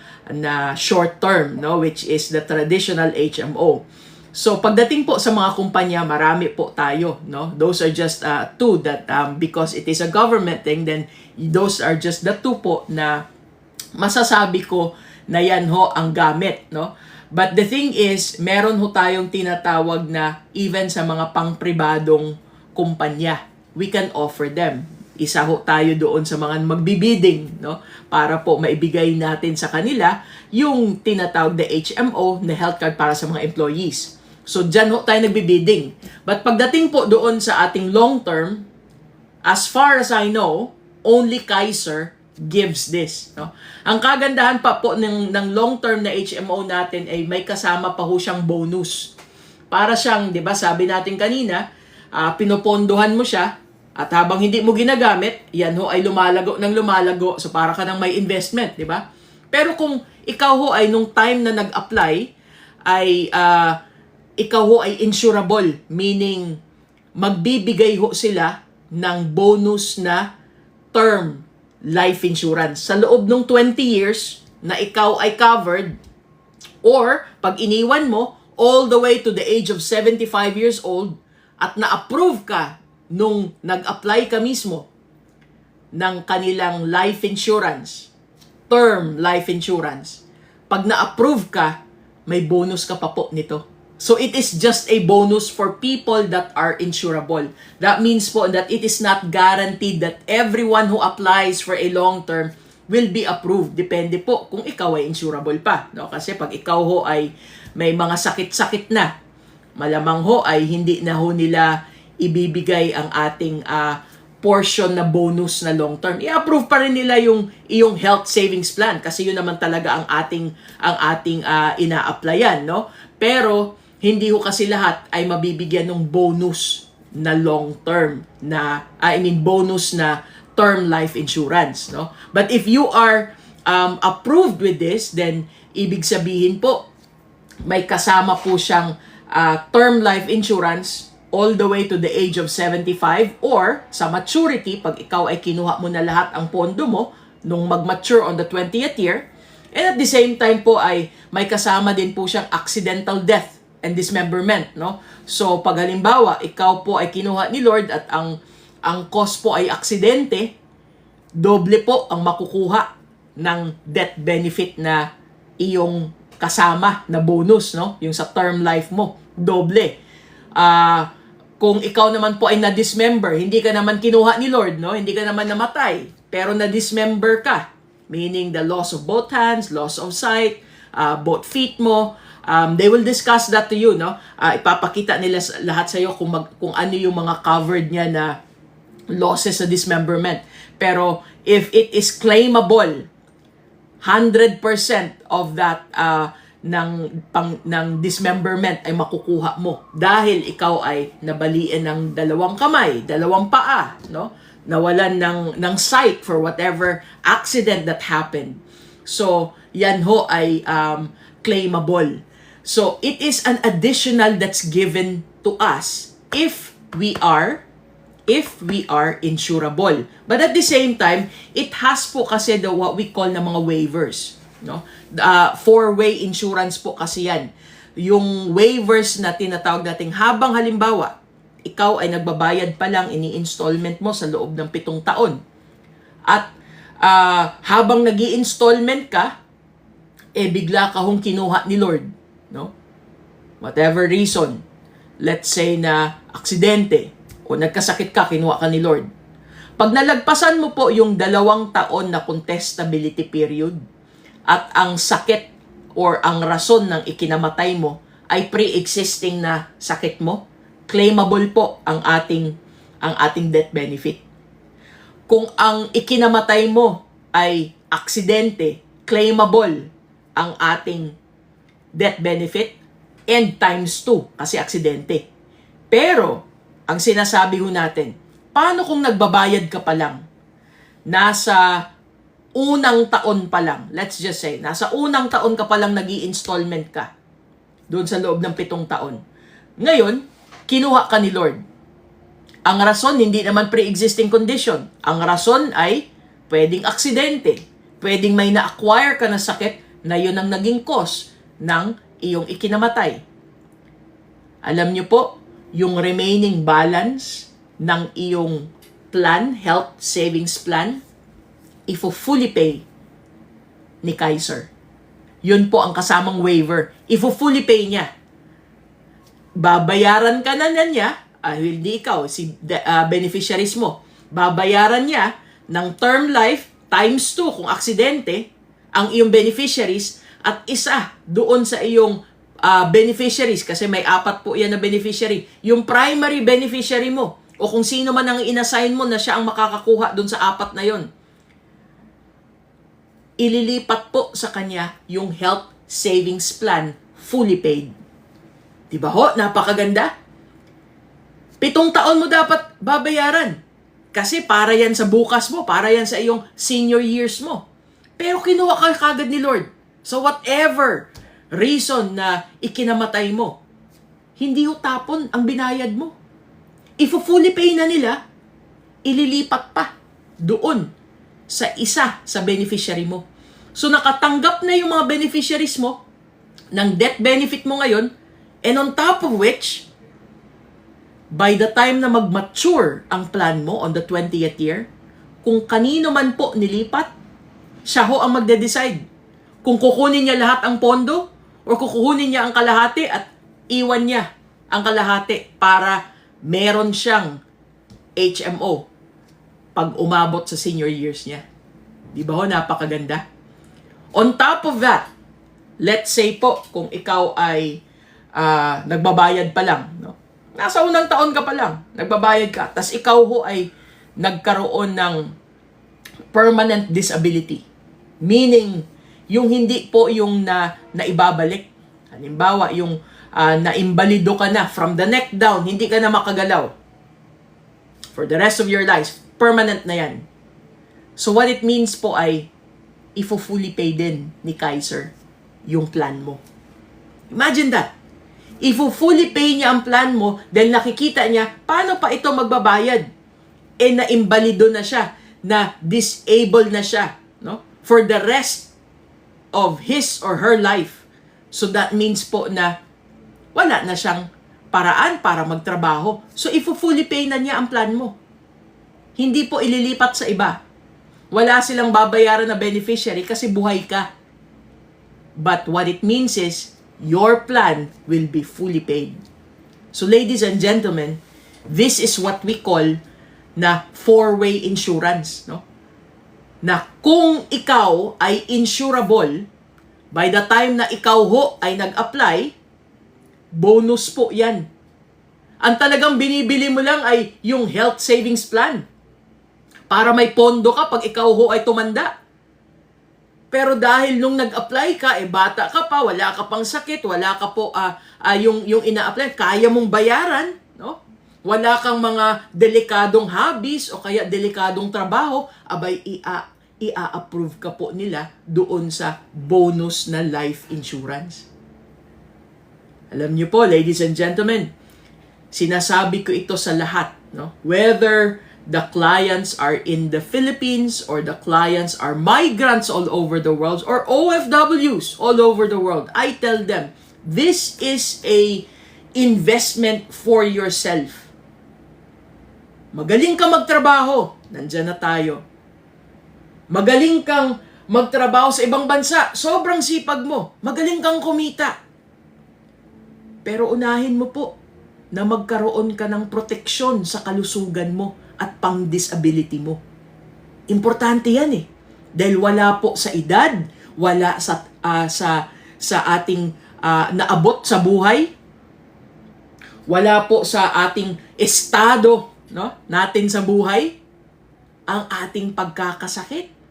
short term, no? Which is the traditional HMO. So pagdating po sa mga kumpanya, marami po tayo, no? Those are just two that because it is a government thing, then those are just the two po na masasabi ko na yan ho ang gamit, no? But the thing is, meron ho tayong tinatawag na even sa mga pangpribadong kumpanya, we can offer them. Isa ho tayo doon sa mga magbibidding, no? Para po maibigay natin sa kanila yung tinatawag na HMO na health card para sa mga employees. So, dyan ho tayo nagbibidding. But pagdating po doon sa ating long term, as far as I know, only Kaiser gives this, no? Ang kagandahan pa po ng long-term na HMO natin ay may kasama pa ho siyang bonus. Para siyang, 'di ba, sabi natin kanina, pinopondohan mo siya at habang hindi mo ginagamit, yan ho ay lumalago ng lumalago, so para ka nang may investment, 'di ba? Pero kung ikaw ho ay nung time na nag-apply ay ikaw ho ay insurable, meaning magbibigay ho sila ng bonus na term life insurance sa loob ng 20 years na ikaw ay covered, or pag iniwan mo all the way to the age of 75 years old at na-approve ka nung nag-apply ka mismo ng kanilang life insurance, term life insurance, pag na-approve ka, may bonus ka pa po nito. So it is just a bonus for people that are insurable. That means po that it is not guaranteed that everyone who applies for a long term will be approved. Depende po kung ikaw ay insurable pa, no? Kasi pag ikaw ho ay may mga sakit-sakit na, malamang ho ay hindi na ho nila ibibigay ang ating portion na bonus na long term. I-approve pa rin nila yung iyong health savings plan kasi yun naman talaga ang ating ina-applyan, no? Pero hindi ho kasi lahat ay mabibigyan ng bonus na long term na bonus na term life insurance, no? But if you are approved with this, then ibig sabihin po may kasama po siyang term life insurance all the way to the age of 75, or sa maturity, pag ikaw ay kinuha mo na lahat ang pondo mo nung mag-mature on the 20th year, and at the same time po ay may kasama din po siyang accidental death and dismemberment, no? So, pag halimbawa, ikaw po ay kinuha ni Lord at ang cost po ay aksidente, doble po ang makukuha ng death benefit na iyong kasama na bonus, no? Yung sa term life mo, doble. Kung ikaw naman po ay na-dismember, hindi ka naman kinuha ni Lord, no? Hindi ka naman namatay, pero na-dismember ka, meaning the loss of both hands, loss of sight, both feet mo. They will discuss that to you, no? Ipapakita nila lahat sa iyo kung ano yung mga covered niya na losses sa dismemberment. Pero if it is claimable, 100% of that ng dismemberment ay makukuha mo dahil ikaw ay nabalian ng dalawang kamay, dalawang paa, no? Nawalan ng sight for whatever accident that happened. So, yan ho ay claimable. So, it is an additional that's given to us if we are if we are insurable. But at the same time, it has po kasi what we call na mga waivers. No? Four-way insurance po kasi yan. Yung waivers na tinatawag nating habang halimbawa, ikaw ay nagbabayad pa lang ini-installment mo sa loob ng 7 taon. At habang nag-i-installment ka, bigla ka hong kinuha ni Lord. No? Whatever reason, let's say na aksidente, o nagkasakit ka, kinuha ka ni Lord. Pag nalagpasan mo po yung 2 taon na contestability period at ang sakit or ang rason ng ikinamatay mo ay pre-existing na sakit mo, claimable po ang ating death benefit. Kung ang ikinamatay mo ay aksidente, claimable ang ating death benefit and times 2 kasi aksidente. Pero ang sinasabi ho natin, paano kung nagbabayad ka pa lang? Nasa unang taon pa lang, let's just say, nasa unang taon ka pa lang nag-i-installment ka doon sa loob ng 7 taon. Ngayon, kinuha ka ni Lord. Ang rason, hindi naman pre-existing condition. Ang rason ay pwedeng aksidente. Pwedeng may na-acquire ka na sakit na yun ang naging cause ng iyong ikinamatay. Alam niyo po, yung remaining balance ng iyong plan, health savings plan, ifo-fully pay ni Kaiser. Yun po ang kasamang waiver. Ifo-fully pay niya. Babayaran ka na niya, hindi ikaw, si beneficiaries mo. Babayaran niya ng term life times 2 kung aksidente ang iyong beneficiaries at isa doon sa iyong beneficiaries, kasi may 4 po yan na beneficiary. Yung primary beneficiary mo, o kung sino man ang inassign mo na siya ang makakakuha dun sa 4 na yon, ililipat po sa kanya yung health savings plan fully paid. Diba ho? Napakaganda. 7 taon mo dapat babayaran. Kasi para yan sa bukas mo, para yan sa iyong senior years mo. Pero kinuha ka kagad ni Lord. So whatever reason na ikinamatay mo, hindi ho tapon ang binayad mo. Ifo-fully pay na nila, ililipat pa doon sa isa sa beneficiary mo. So nakatanggap na yung mga beneficiaries mo ng death benefit mo ngayon, and on top of which, by the time na mag-mature ang plan mo on the 20th year, kung kanino man po nilipat, siya ho ang magde-decide. Kung kukunin niya lahat ang pondo, o kukunin niya ang kalahati at iwan niya ang kalahati para meron siyang HMO pag umabot sa senior years niya. Di ba ho, napakaganda? On top of that, let's say po, kung ikaw ay nagbabayad pa lang, no? Nasa unang taon ka pa lang, nagbabayad ka, tas ikaw ho ay nagkaroon ng permanent disability. Meaning, yung hindi po yung naibabalik. Halimbawa, yung naimbalido ka na from the neck down, hindi ka na makagalaw. For the rest of your life, permanent na yan. So what it means po ay, ifo-fully pay din ni Kaiser yung plan mo. Imagine that. Ifo-fully pay niya ang plan mo, then nakikita niya, paano pa ito magbabayad? Naimbalido na siya, na disabled na siya, no? For the rest of his or her life. So that means po na wala na siyang paraan para magtrabaho. So ifo-fully pay na niya ang plan mo. Hindi po ililipat sa iba. Wala silang babayaran na beneficiary kasi buhay ka. But what it means is, your plan will be fully paid. So ladies and gentlemen, this is what we call na four-way insurance, no? Na kung ikaw ay insurable, by the time na ikaw ho ay nag-apply, bonus po yan. Ang talagang binibili mo lang ay yung health savings plan. Para may pondo ka pag ikaw ho ay tumanda. Pero dahil nung nag-apply ka, bata ka pa, wala ka pang sakit, wala ka po yung ina-apply, kaya mong bayaran, no? Wala kang mga delikadong hobbies o kaya delikadong trabaho, abay i-approve ka po nila doon sa bonus na life insurance. Alam niyo po, ladies and gentlemen, sinasabi ko ito sa lahat no? Whether the clients are in the Philippines or the clients are migrants all over the world or OFWs all over the world, I tell them, this is a investment for yourself. Magaling ka magtrabaho, nandyan na tayo. Magaling kang magtrabaho sa ibang bansa, sobrang sipag mo. Magaling kang kumita. Pero unahin mo po na magkaroon ka ng proteksyon sa kalusugan mo at pang-disability mo. Importante yan eh. Dahil wala po sa edad, wala sa ating naabot sa buhay, wala po sa ating estado, no, natin sa buhay, ang ating pagkakasakit.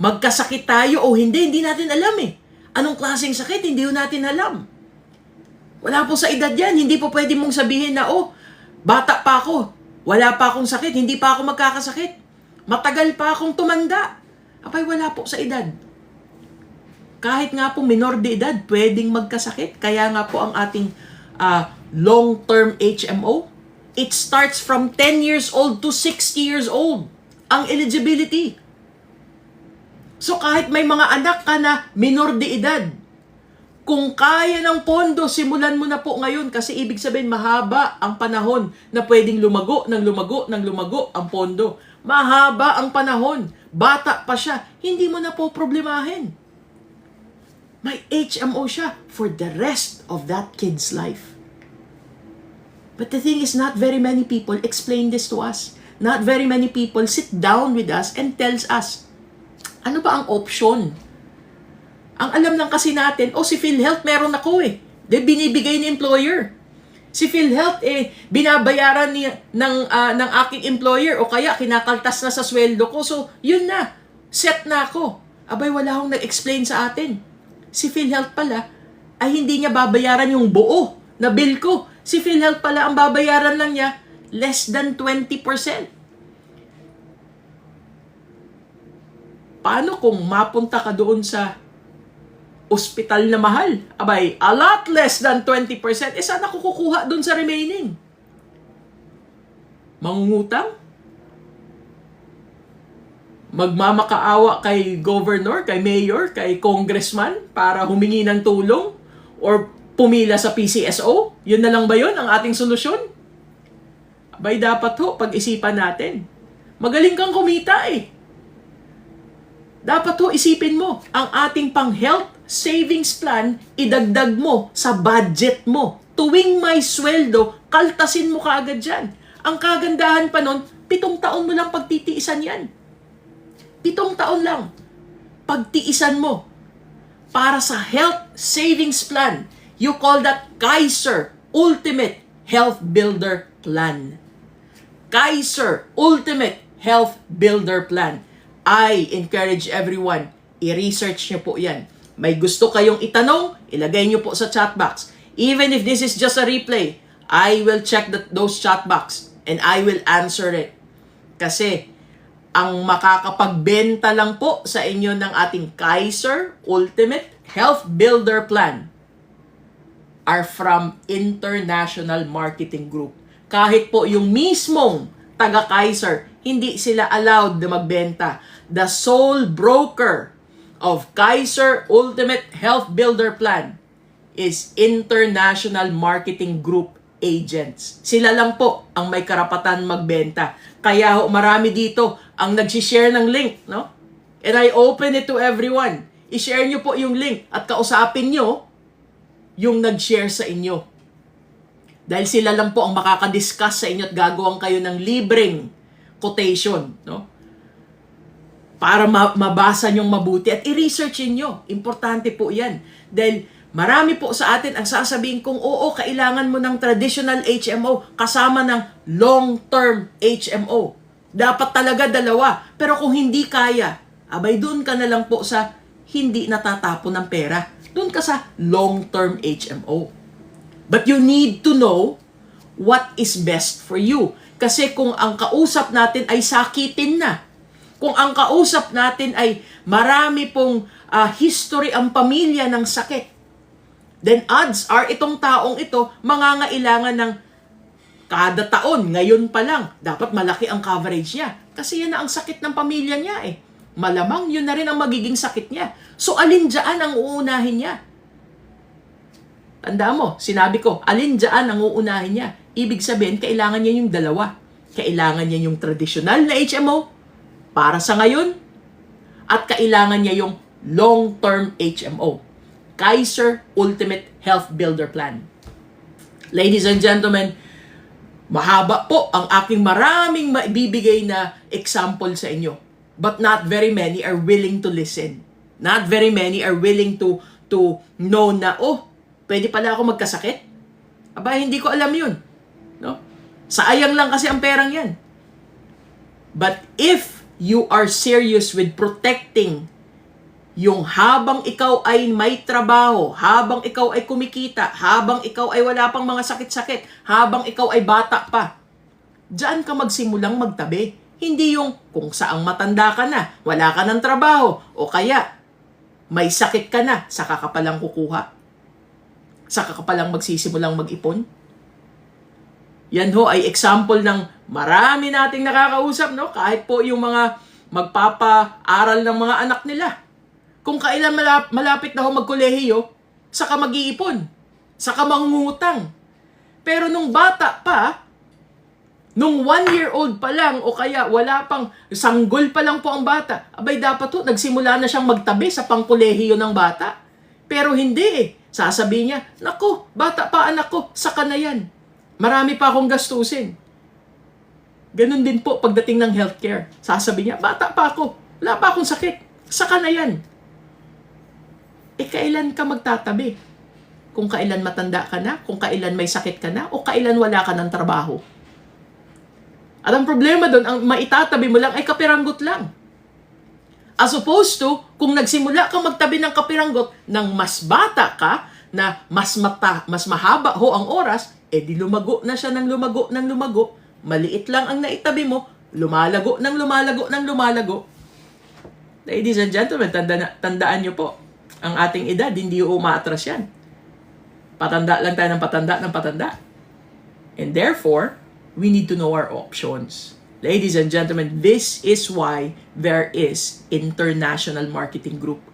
Magkasakit tayo o hindi natin alam eh. Anong klaseng sakit, hindi natin alam. Wala po sa edad yan. Hindi po pwede mong sabihin na, bata pa ako, wala pa akong sakit, hindi pa ako magkakasakit. Matagal pa akong tumanda. Abay, wala po sa edad. Kahit nga po minor de edad, pwedeng magkasakit. Kaya nga po ang ating long-term HMO, it starts from 10 years old to 60 years old. Ang eligibility. So kahit may mga anak ka na minor de edad, kung kaya ng pondo, simulan mo na po ngayon kasi ibig sabihin mahaba ang panahon na pwedeng lumago ang pondo. Mahaba ang panahon. Bata pa siya. Hindi mo na po problemahin. May HMO siya for the rest of that kid's life. But the thing is, not very many people explain this to us. Not very many people sit down with us and tells us, ano ba ang option? Ang alam lang kasi natin, si PhilHealth meron ako eh. De binibigay ni employer. Si PhilHealth binabayaran ng aking employer o kaya kinakaltas na sa sweldo ko. So, yun na. Set na ako. Abay, wala akong nag-explain sa atin. Si PhilHealth pala ay hindi niya babayaran yung buo na bill ko. Si PhilHealth pala ang babayaran lang niya less than 20%. Paano kung mapunta ka doon sa ospital na mahal? Abay, a lot less than 20%. Saan ako kukuha doon sa remaining? Mangungutang? Magmamakaawa kay governor, kay mayor, kay congressman para humingi ng tulong? Or pumila sa PCSO? Yun na lang ba yun ang ating solusyon? Abay, dapat pag-isipan natin. Magaling kang kumita eh. Dapat isipin mo, ang ating pang-health savings plan, idagdag mo sa budget mo. Tuwing may sweldo, kaltasin mo kaagad dyan. Ang kagandahan pa nun, 7 taon mo lang pagtitiisan yan. 7 taon lang. Pagtiisan mo. Para sa health savings plan, you call that Kaiser Ultimate Health Builder Plan. Kaiser Ultimate Health Builder Plan. I encourage everyone, i-research nyo po yan. May gusto kayong itanong, ilagay nyo po sa chat box. Even if this is just a replay, I will check those chat box and I will answer it. Kasi, ang makakapagbenta lang po sa inyo ng ating Kaiser Ultimate Health Builder Plan are from International Marketing Group. Kahit po yung mismong taga-Kaiser, hindi sila allowed na magbenta. The sole broker of Kaiser Ultimate Health Builder Plan is International Marketing Group agents. Sila lang po ang may karapatan magbenta. Kaya marami dito ang nag-share ng link, no? And I open it to everyone. I-share nyo po yung link at kausapin nyo yung nag-share sa inyo. Dahil sila lang po ang makaka-discuss sa inyo at gagawin kayo ng libreng quotation, no? Para mabasa nyong mabuti at i-research nyo. Importante po yan. Dahil marami po sa atin ang sasabihin kong kailangan mo ng traditional HMO kasama ng long-term HMO. Dapat talaga dalawa. Pero kung hindi kaya, abay doon ka na lang po sa hindi natatapon ng pera. Doon ka sa long-term HMO. But you need to know what is best for you. Kasi kung ang kausap natin ay sakitin na, kung ang kausap natin ay marami pong history ang pamilya ng sakit, then odds are itong taong ito mangangailangan ng kada taon, ngayon pa lang, dapat malaki ang coverage niya. Kasi yan na ang sakit ng pamilya niya eh. Malamang yun na rin ang magiging sakit niya. So alin dyan ang uunahin niya? Tandaan mo, sinabi ko, alin dyan ang uunahin niya? Ibig sabihin, kailangan niya yung dalawa. Kailangan niya yung traditional na HMO para sa ngayon at kailangan niya yung long-term HMO. Kaiser Ultimate Health Builder Plan. Ladies and gentlemen, mahaba po ang aking maraming maibibigay na example sa inyo. But not very many are willing to listen. Not very many are willing to know na, oh, pwede pala ako magkasakit? Aba, hindi ko alam yun. No? Sayang lang kasi ang perang yan. But if you are serious with protecting yung habang ikaw ay may trabaho, habang ikaw ay kumikita, habang ikaw ay wala pang mga sakit-sakit, habang ikaw ay bata pa, diyan ka magsimulang magtabi. Hindi yung kung saang matanda ka na, wala ka ng trabaho, o kaya may sakit ka na, saka ka palang kukuha. Saka ka palang magsisimulang mag-ipon. Yan ho ay example ng marami nating nakakausap, no? Kahit po yung mga magpapaaral ng mga anak nila. Kung kailan malapit na ho magkolehiyo, saka mag-iipon, saka mangungutang. Pero nung bata pa, nung 1-year-old pa lang o kaya wala pang, sanggol pa lang po ang bata, abay dapat ho, nagsimula na siyang magtabi sa pangkolehiyo ng bata. Pero hindi eh. Sasabihin niya, naku, bata pa anak ko, saka na yan. Marami pa akong gastusin. Ganun din po pagdating ng healthcare. Sasabihin niya, bata pa ako, wala pa akong sakit, saka na yan. Eh, kailan ka magtatabi? Kung kailan matanda ka na, kung kailan may sakit ka na, o kailan wala ka ng trabaho. At ang problema doon, ang maitatabi mo lang ay kapiranggot lang. As opposed to, kung nagsimula ka magtabi ng kapiranggot ng mas bata ka, na mas mahaba ho ang oras, eh di lumago na siya ng lumago. Maliit lang ang naitabi mo, lumalago ng lumalago. Ladies and gentlemen, tandaan nyo po, ang ating edad, hindi umaatras yan. Patanda lang tayo ng patanda. And therefore, we need to know our options. Ladies and gentlemen, this is why there is International Marketing Group.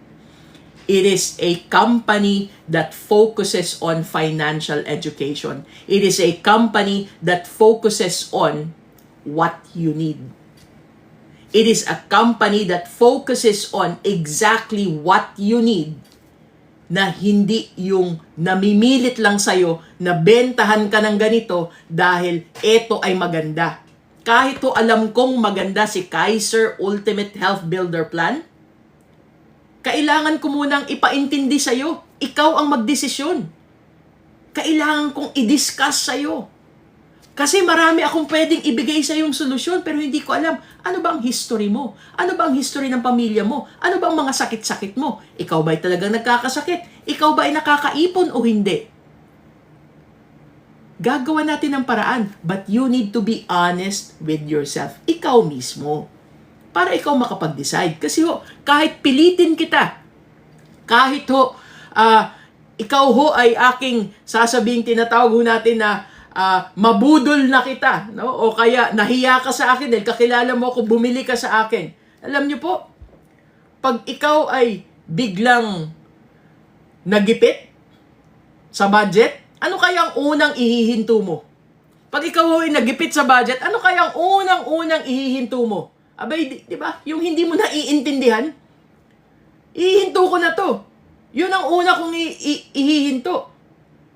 It is a company that focuses on financial education. It is a company that focuses on what you need. It is a company that focuses on exactly what you need, na hindi yung namimilit lang sa'yo na bentahan ka ng ganito dahil ito ay maganda. Kahit to alam kong maganda si Kaiser Ultimate Health Builder Plan, kailangan ko munang ipaintindi sa'yo. Ikaw ang magdesisyon. Kailangan kong i-discuss sa'yo. Kasi marami akong pwedeng ibigay sa yung solusyon pero hindi ko alam ano ba ang history mo? Ano ba ang history ng pamilya mo? Ano ba ang mga sakit-sakit mo? Ikaw ba ay talagang nagkakasakit? Ikaw ba ay nakakaipon o hindi? Gagawa natin ng paraan, but you need to be honest with yourself. Ikaw mismo. Para ikaw makapag-decide. Kasi ho, kahit pilitin kita, kahit ho, ikaw ho ay aking sasabing tinatawag ho natin na mabudol na kita, no? O kaya nahiya ka sa akin dahil kakilala mo ako, bumili ka sa akin. Alam niyo po, pag ikaw ay biglang nagipit sa budget, ano kaya ang unang ihihinto mo? Pag ikaw ay nagipit sa budget, ano kaya ang unang ihihinto mo? Abay, di ba? Yung hindi mo naiintindihan, ihihinto ko na to. Yun ang una kong ihihinto.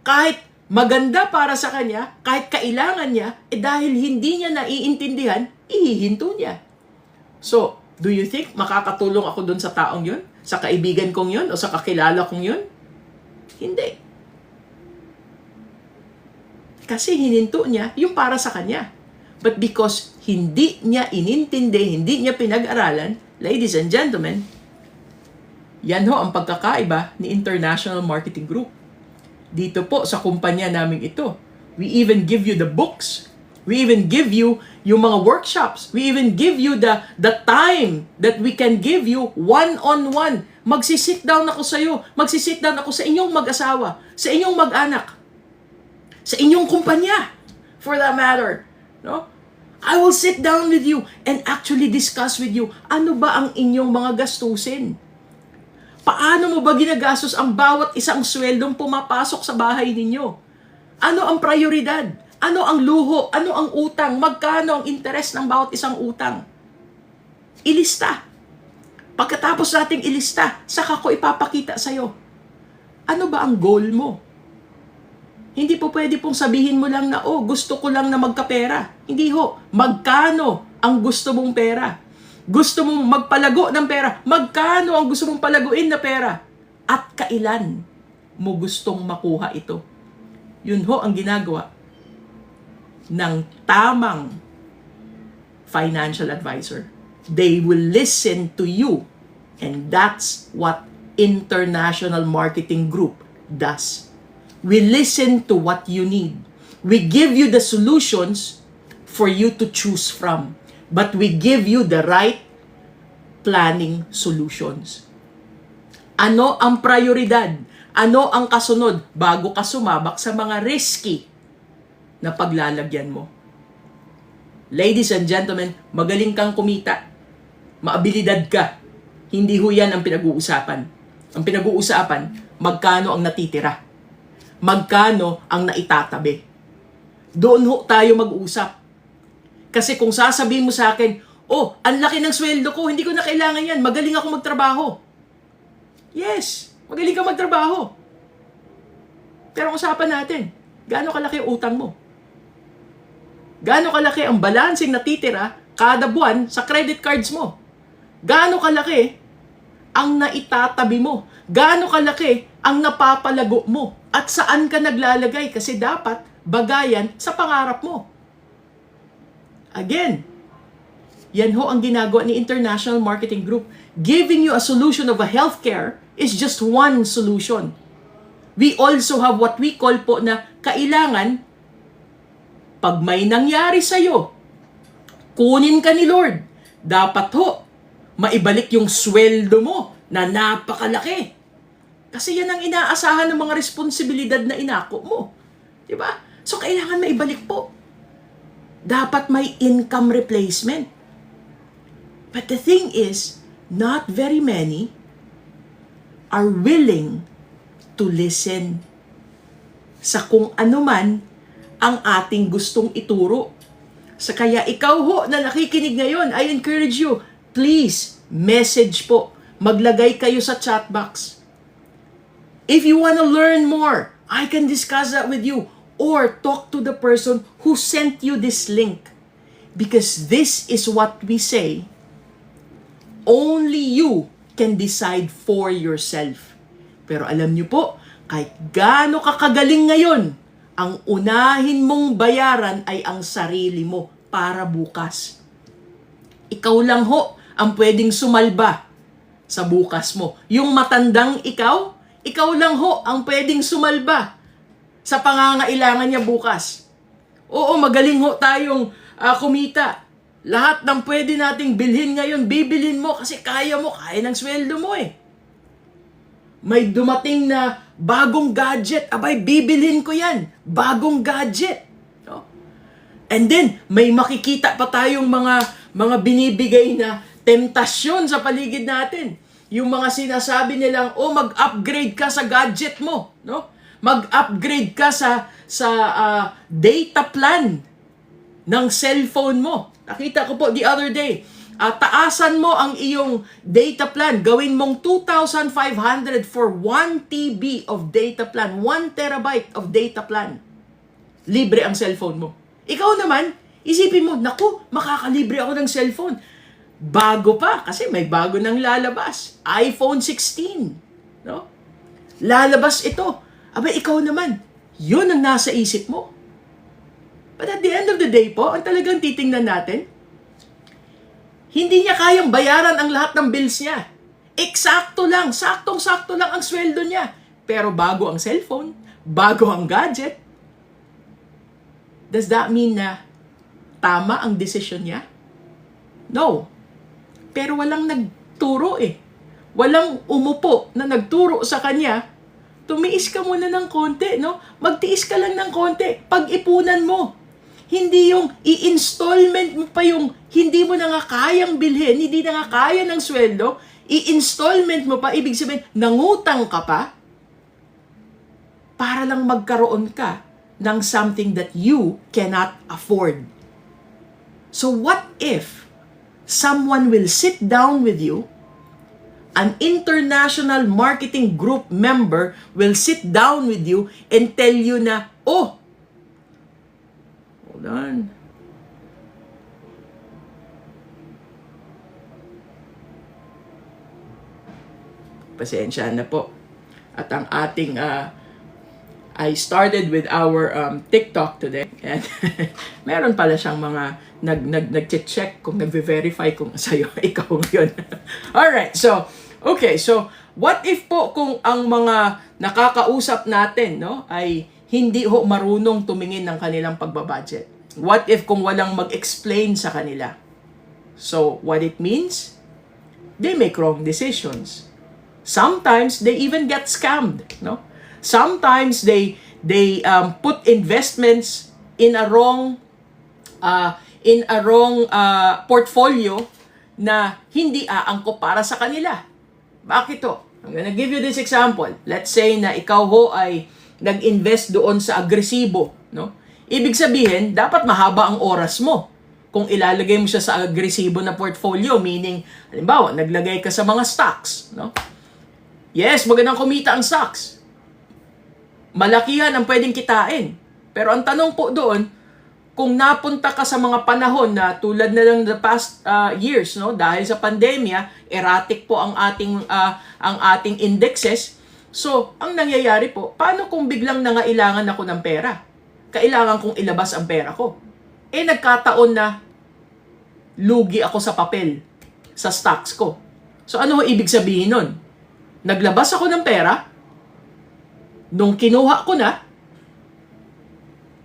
Kahit maganda para sa kanya, kahit kailangan niya, dahil hindi niya naiintindihan, ihihinto niya. So, do you think makakatulong ako dun sa taong yun? Sa kaibigan kong yun? O sa kakilala kong yun? Hindi. Kasi hininto niya yung para sa kanya. But because hindi niya inintindi, hindi niya pinag-aralan, ladies and gentlemen, yan ho ang pagkakaiba ni International Marketing Group. Dito po sa kumpanya namin ito, we even give you the books. We even give you yung mga workshops. We even give you the time that we can give you one-on-one. Magsisit down ako sa iyo. Magsisit down ako sa inyong mag-asawa, sa inyong mag-anak, sa inyong kumpanya. for that matter. No? I will sit down with you and actually discuss with you, ano ba ang inyong mga gastusin? Paano mo ba ginagastos ang bawat isang sweldong pumapasok sa bahay ninyo? Ano ang prioridad? Ano ang luho? Ano ang utang? Magkano ang interes ng bawat isang utang? Ilista. Pagkatapos nating ilista, saka ko ipapakita sa'yo. Ano ba ang goal mo? Hindi po pwede pong sabihin mo lang na, gusto ko lang na magkapera. Hindi ho. Magkano ang gusto mong pera? Gusto mong magpalago ng pera? Magkano ang gusto mong palaguin na pera? At kailan mo gustong makuha ito? Yun ho ang ginagawa ng tamang financial advisor. They will listen to you. And that's what International Marketing Group does. We listen to what you need. We give you the solutions for you to choose from. But we give you the right planning solutions. Ano ang prioridad? Ano ang kasunod bago ka sumabak sa mga risky na paglalagyan mo? Ladies and gentlemen, magaling kang kumita. Maabilidad ka. Hindi ho yan ang pinag-uusapan. Ang pinag-uusapan, magkano ang natitira? Magkano ang naitatabi? Doon ho tayo mag-usap. Kasi kung sasabihin mo sa akin, ang laki ng sweldo ko, hindi ko na kailangan yan, magaling ako magtrabaho. Yes, magaling ka magtrabaho. Pero ang usapan natin, gaano kalaki ang utang mo? Gaano kalaki ang balancing natitira kada buwan sa credit cards mo? Gaano kalaki ang naitatabi mo? Gaano kalaki ang napapalago mo? At saan ka naglalagay? Kasi dapat bagayan sa pangarap mo. Again, yan ho ang ginagawa ni International Marketing Group. Giving you a solution of a healthcare is just one solution. We also have what we call po na kailangan, pag may nangyari sa'yo, kunin ka ni Lord. Dapat ho, maibalik yung sweldo mo na napakalaki. Kasi yan ang inaasahan ng mga responsibilidad na inako mo. Diba? So, kailangan maibalik po. Dapat may income replacement. But the thing is, not very many are willing to listen sa kung ano man ang ating gustong ituro. Sa kaya ikaw ho na nakikinig ngayon, I encourage you, please, message po. Maglagay kayo sa chat box. If you want to learn more, I can discuss that with you. Or talk to the person who sent you this link. Because this is what we say. Only you can decide for yourself. Pero alam niyo po, kahit gaano kakagaling ngayon, ang unahin mong bayaran ay ang sarili mo para bukas. Ikaw lang ho ang pwedeng sumalba sa bukas mo. Yung matandang ikaw lang ho ang pwedeng sumalba sa pangangailangan niya bukas. Oo, magaling ho tayong kumita. Lahat ng pwede nating bilhin ngayon, bibilhin mo kasi kaya ng sweldo mo eh. May dumating na bagong gadget, abay, bibilhin ko yan. Bagong gadget. No? And then, may makikita pa tayong mga binibigay na temptasyon sa paligid natin. Yung mga sinasabi nilang, mag-upgrade ka sa gadget mo, no? Mag-upgrade ka sa data plan ng cellphone mo. Nakita ko po the other day, taasan mo ang iyong data plan. Gawin mong 2,500 for 1 TB of data plan, 1 terabyte of data plan. Libre ang cellphone mo. Ikaw naman, isipin mo, naku, makakalibre ako ng cellphone. Bago pa, kasi may bago nang lalabas. iPhone 16. No? Lalabas ito. Abay, ikaw naman, yun ang nasa isip mo. But at the end of the day po, ang talagang titingnan natin, hindi niya kayang bayaran ang lahat ng bills niya. Eksakto lang, saktong-sakto lang ang sweldo niya. Pero bago ang cellphone, bago ang gadget, does that mean na tama ang desisyon niya? No. Pero walang nagturo eh. Walang umupo na nagturo sa kanya, tumiis ka muna ng konti, no? Magtiis ka lang ng konti. Pag-ipunan mo. Hindi yung i-installment mo pa yung hindi mo na nga kayang bilhin, hindi na nga kaya ng sweldo, i-installment mo pa, ibig sabihin, nangutang ka pa para lang magkaroon ka ng something that you cannot afford. So what if someone will sit down with you, an international marketing group member will sit down with you and tell you na, oh, hold on. Pasensya na po. At ang ating, I started with our TikTok today. And meron pala siyang mga nag-check kung nag-verify kung sa'yo, ikaw yun. Alright, so, okay, so, what if po kung ang mga nakakausap natin, no, ay hindi ho marunong tumingin ng kanilang pagbabudget? What if kung walang mag-explain sa kanila? So, what it means? They make wrong decisions. Sometimes they even get scammed, no? Sometimes they put investments in a wrong portfolio na hindi aangkop para sa kanila. Bakit to? I'm gonna give you this example. Let's say na ikaw ho ay nag-invest doon sa agresibo, no? Ibig sabihin, dapat mahaba ang oras mo kung ilalagay mo siya sa agresibo na portfolio, meaning, halimbawa, naglagay ka sa mga stocks, no? Yes, magandang kumita ang stocks. Malakihan ang pwedeng kitain. Pero ang tanong po doon, kung napunta ka sa mga panahon na tulad na lang the past years, no, dahil sa pandemya, erratic po ang ating indexes. So, ang nangyayari po, paano kung biglang nangailangan ako ng pera? Kailangan kong ilabas ang pera ko. Eh, nagkataon na lugi ako sa papel, sa stocks ko. So, ano ho ibig sabihin nun? Naglabas ako ng pera, nung kinuha ko na,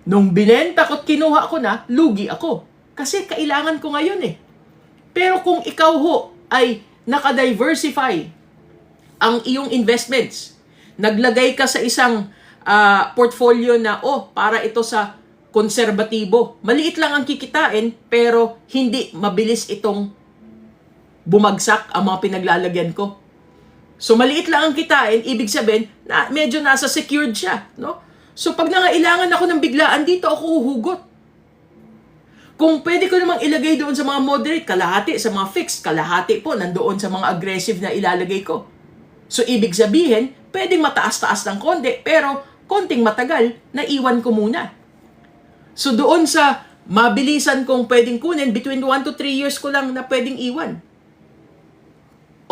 nung binenta ko at kinuha ko na, lugi ako. Kasi kailangan ko ngayon eh. Pero kung ikaw ho ay nakadiversify ang iyong investments, naglagay ka sa isang portfolio na, para ito sa konserbatibo. Maliit lang ang kikitain, pero hindi mabilis itong bumagsak ang mga pinaglalagyan ko. So, maliit lang ang kitain, ibig sabihin, na medyo nasa secured siya, no? So, pag nangailangan ako ng biglaan, dito ako huhugot. Kung pwede ko namang ilagay doon sa mga moderate, kalahati, sa mga fixed, kalahati po, nandoon sa mga aggressive na ilalagay ko. So, ibig sabihin, pwedeng mataas-taas ng konti, pero konting matagal, naiwan ko muna. So, doon sa mabilisan kong pwedeng kunin, between 1 to 3 years ko lang na pwedeng iwan.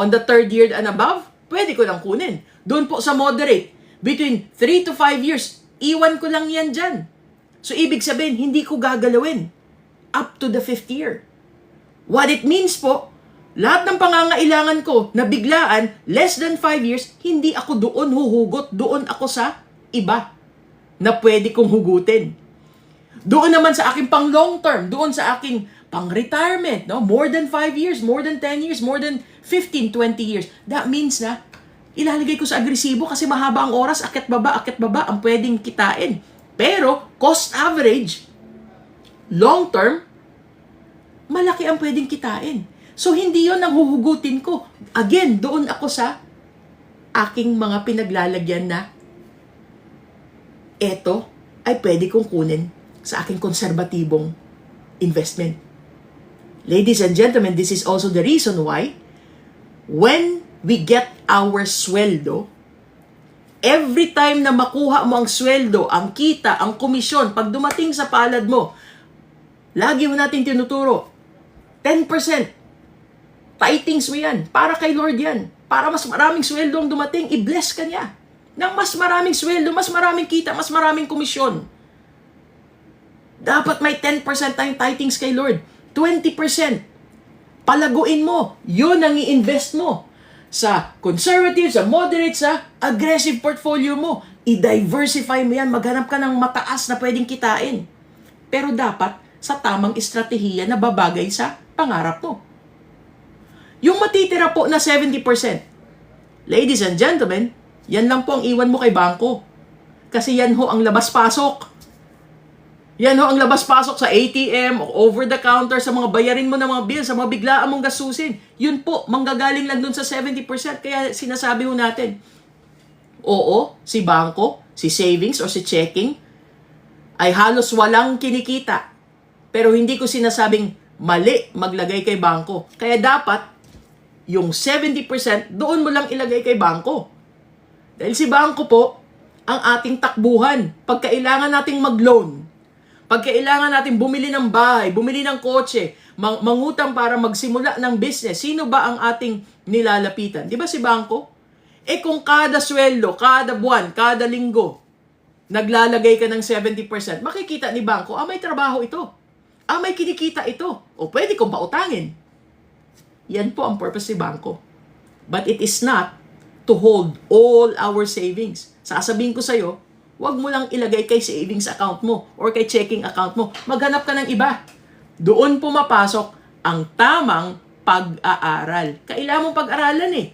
On the 3rd year and above, pwede ko lang kunin. Doon po sa moderate, between 3 to 5 years, iwan ko lang yan dyan. So, ibig sabihin, hindi ko gagalawin up to the 5th year. What it means po, lahat ng pangangailangan ko na biglaan, less than 5 years, hindi ako doon huhugot. Doon ako sa iba na pwede kong hugutin. Doon naman sa aking pang long term, doon sa aking pang retirement, no? More than 5 years, more than 10 years, more than 15, 20 years. That means na ilalagay ko sa agresibo kasi mahaba ang oras, akyat baba ang pwedeng kitain. Pero cost average, long term, malaki ang pwedeng kitain. So hindi yon ang huhugutin ko. Again, doon ako sa aking mga pinaglalagyan na eto ay pwede kong kunin sa aking konserbatibong investment. Ladies and gentlemen, this is also the reason why when we get our sweldo, every time na makuha mo ang sweldo, ang kita, ang komisyon, pag dumating sa palad mo, lagi mo natin tinuturo, 10%. Titings mo yan. Para kay Lord yan. Para mas maraming sweldo ang dumating, i-bless ka niya. Nang mas maraming sweldo, mas maraming kita, mas maraming komisyon. Dapat may 10% tayong titings kay Lord. 20%. Palaguin mo. Yun ang i-invest mo. Sa conservative, sa moderate, sa aggressive portfolio mo. I-diversify mo yan. Maghanap ka ng mataas na pwedeng kitain. Pero dapat sa tamang estratehiya na babagay sa pangarap mo. Yung matitira po na 70%. Ladies and gentlemen, yan lang po ang iwan mo kay bangko. Kasi yan ho ang labas-pasok. Yan ho, ang labas-pasok sa ATM o over the counter, sa mga bayarin mo ng mga bills, sa mga biglaan mong gastusin. Yun po, manggagaling lang dun sa 70%. Kaya sinasabi ho natin, oo, si bangko, si savings o si checking ay halos walang kinikita. Pero hindi ko sinasabing mali maglagay kay bangko. Kaya dapat, yung 70% doon mo lang ilagay kay bangko. Dahil si bangko po, ang ating takbuhan. Pag kailangan nating mag-loan, pag kailangan natin bumili ng bahay, bumili ng kotse, mangutang para magsimula ng business, sino ba ang ating nilalapitan? Di ba si bangko? Eh kung kada sweldo, kada buwan, kada linggo, naglalagay ka ng 70%, makikita ni bangko, may trabaho ito. May kinikita ito. O pwede kong pautangin. Yan po ang purpose ni bangko. But it is not to hold all our savings. Sasabihin ko sa'yo, huwag mo lang ilagay kay savings account mo or kay checking account mo. Maghanap ka ng iba. Doon pumapasok ang tamang pag-aaral. Kailangan mong pag-aralan eh.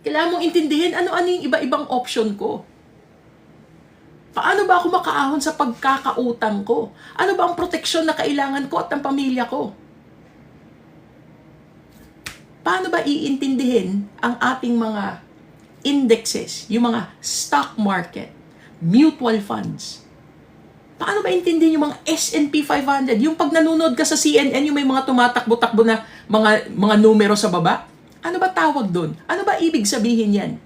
Kailangan mong intindihin ano-ano yung iba-ibang option ko. Paano ba ako makaahon sa pagkakautang ko? Ano ba ang proteksyon na kailangan ko at ng pamilya ko? Paano ba iintindihin ang ating mga indexes, yung mga stock market, mutual funds? Paano ba intindihin yung mga S&P 500? Yung pag nanonood ka sa CNN, yung may mga tumatakbo-takbo na mga numero sa baba? Ano ba tawag doon? Ano ba ibig sabihin yan?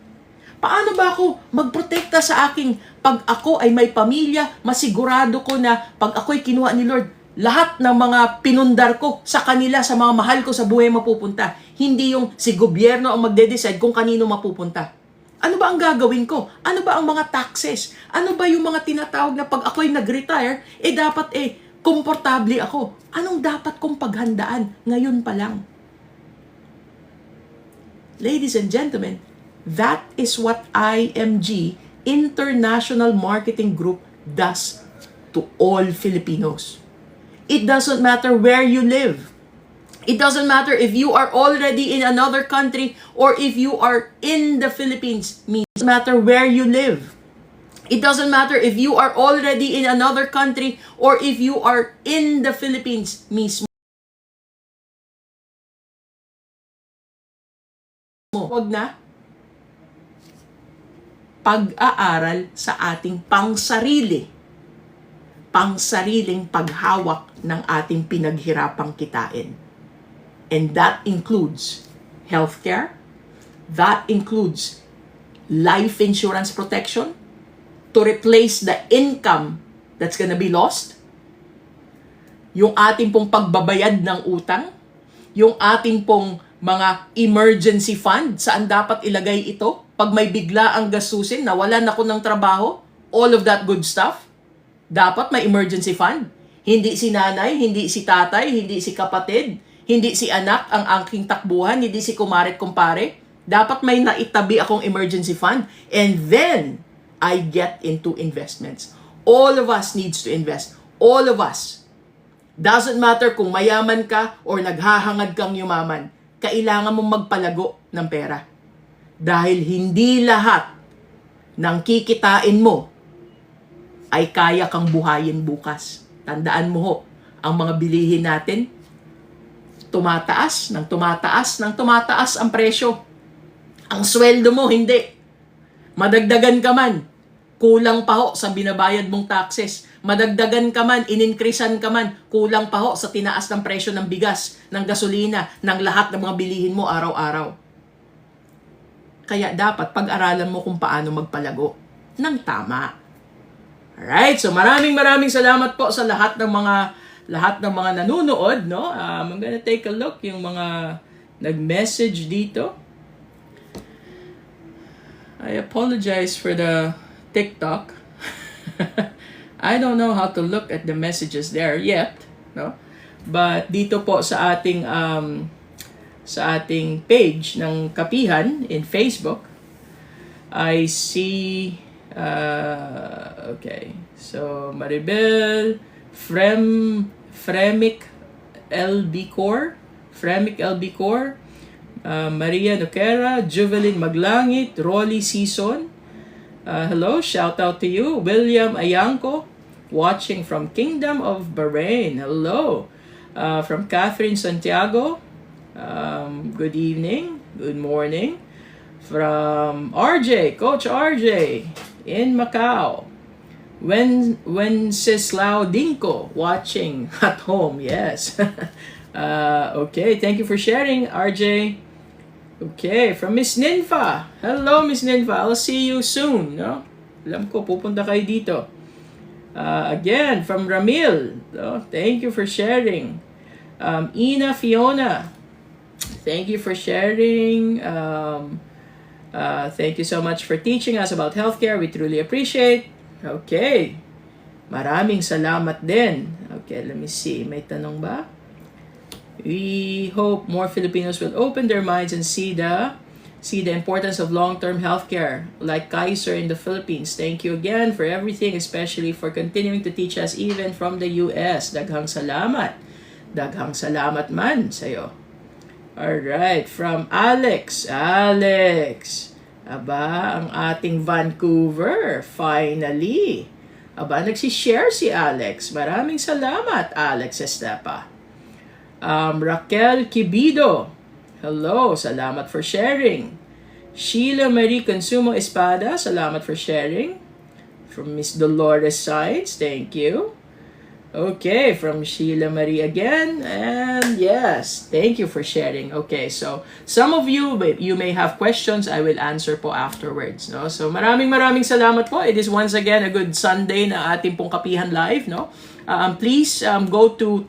Paano ba ako magprotekta sa aking pag ako ay may pamilya, masigurado ko na pag ako'y kinuha ni Lord, lahat ng mga pinundar ko sa kanila, sa mga mahal ko sa buhay mapupunta. Hindi yung si gobyerno ang magde-decide kung kanino mapupunta. Ano ba ang gagawin ko? Ano ba ang mga taxes? Ano ba yung mga tinatawag na pag ako'y nag-retire, dapat komportable ako. Anong dapat kong paghandaan ngayon pa lang? Ladies and gentlemen, that is what IMG, International Marketing Group, does to all Filipinos. It doesn't matter where you live. It doesn't matter if you are already in another country or if you are in the Philippines. It doesn't matter where you live. It doesn't matter if you are already in another country or if you are in the Philippines mismo. Huwag na pag-aaral sa ating pangsariling paghawak ng ating pinaghirapang kitain. And that includes healthcare, that includes life insurance protection to replace the income that's gonna be lost, yung ating pong pagbabayad ng utang, yung ating pong mga emergency fund, saan dapat ilagay ito pag may bigla ang gastusin, nawalan ako ng trabaho, all of that good stuff, dapat may emergency fund. Hindi si nanay, hindi si tatay, hindi si kapatid, hindi si anak ang aking takbuhan, hindi si kumaret kumpare. Dapat may naitabi akong emergency fund. And then, I get into investments. All of us needs to invest. All of us. Doesn't matter kung mayaman ka or naghahangad kang yumaman. Kailangan mong magpalago ng pera. Dahil hindi lahat ng kikitain mo ay kaya kang buhayin bukas. Tandaan mo ho, ang mga bilihin natin, tumataas ang presyo. Ang sweldo mo, hindi. Madagdagan ka man, kulang pa ho sa binabayad mong taxes. Madagdagan ka man, ininkrisan ka man, kulang pa ho sa tinaas ng presyo ng bigas, ng gasolina, ng lahat ng mga bilihin mo araw-araw. Kaya dapat pag-aralan mo kung paano magpalago ng tama. Alright, so maraming salamat po sa lahat ng mga nanonood, no? I'm gonna take a look yung mga nag-message dito. I apologize for the TikTok. I don't know how to look at the messages there yet, no? But dito po sa ating page ng Kapihan in Facebook, I see okay. So Maribel, Fremic LB Core, Maria Noquera, Juvelin Maglangit, Rolly Season. Hello, shout out to you. William Ayanco, watching from Kingdom of Bahrain. Hello. From Catherine Santiago. Good evening. Good morning. From RJ, Coach RJ in Macau. Wenceslao Dinko watching at home. Yes. Okay, thank you for sharing, RJ. Okay, from Miss Ninfa. Hello, Miss Ninfa. I'll see you soon. No? Alam ko, pupunta kayo dito. Again, from Ramil. No? Thank you for sharing. Ina Fiona. Thank you for sharing. Thank you so much for teaching us about healthcare. We truly appreciate. Okay. Maraming salamat din. Okay, let me see. May tanong ba? We hope more Filipinos will open their minds and see the importance of long-term healthcare, like Kaiser in the Philippines. Thank you again for everything, especially for continuing to teach us even from the US. Daghang salamat. Daghang salamat man sa'yo. Alright, from Alex. Alex. Aba, ang ating Vancouver. Finally. Aba, nagsishare si Alex. Maraming salamat, Alex Estepa. Raquel Kibido. Hello, salamat for sharing. Sheila Marie Consumo Espada, salamat for sharing. From Miss Dolores Sides, thank you. Okay, from Sheila Marie again. And yes, thank you for sharing. Okay, so some of you may have questions. I will answer po afterwards. No? So maraming salamat po. It is once again a good Sunday na ating pong Kapihan Live. No? Please go to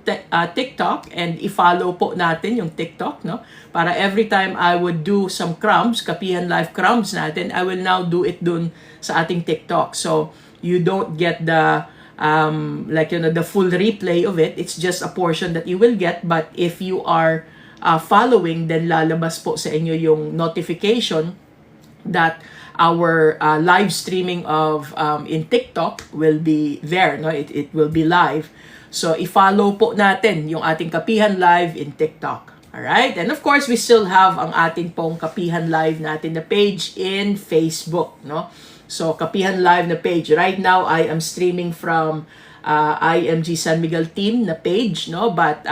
TikTok and i-follow po natin yung TikTok. No? Para every time I would do some crumbs, Kapihan Live crumbs natin, I will now do it dun sa ating TikTok. So you don't get the the full replay of it. It's just a portion that you will get, but if you are following, then lalabas po sa inyo yung notification that our live streaming of in TikTok will be there. No, it will be live. So i-follow po natin yung ating Kapihan Live in TikTok. Alright? And of course, we still have ang ating pong Kapihan Live natin na page in Facebook, no? So, Kapihan Live na page. Right now, I am streaming from IMG San Miguel team na page, no? But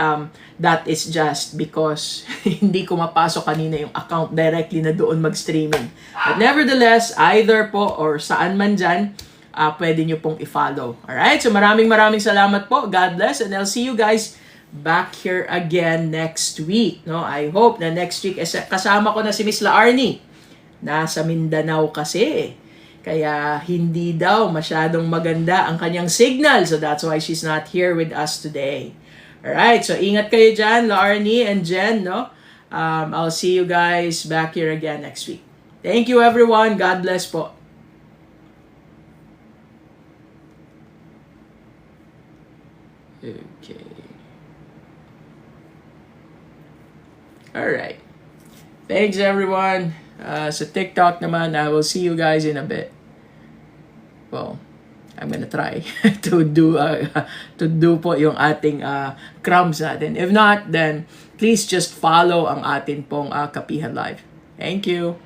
that is just because hindi ko mapasok kanina yung account directly na doon mag-streaming. But nevertheless, either po or saan man dyan, pwede nyo pong i-follow. Alright? So, maraming salamat po. God bless. And I'll see you guys back here again next week. No? I hope na next week kasama ko na si Miss Laarni. Nasa Mindanao kasi. Kaya hindi daw masyadong maganda ang kanyang signal. So that's why she's not here with us today. Alright, so ingat kayo dyan, Laarni and Jen. No? I'll see you guys back here again next week. Thank you everyone. God bless po. Okay. Alright. Thanks everyone. Sa TikTok naman, I will see you guys in a bit. Well, I'm gonna try to do po yung ating crumbs natin. If not, then please just follow ang ating pong Kapihan Live. Thank you.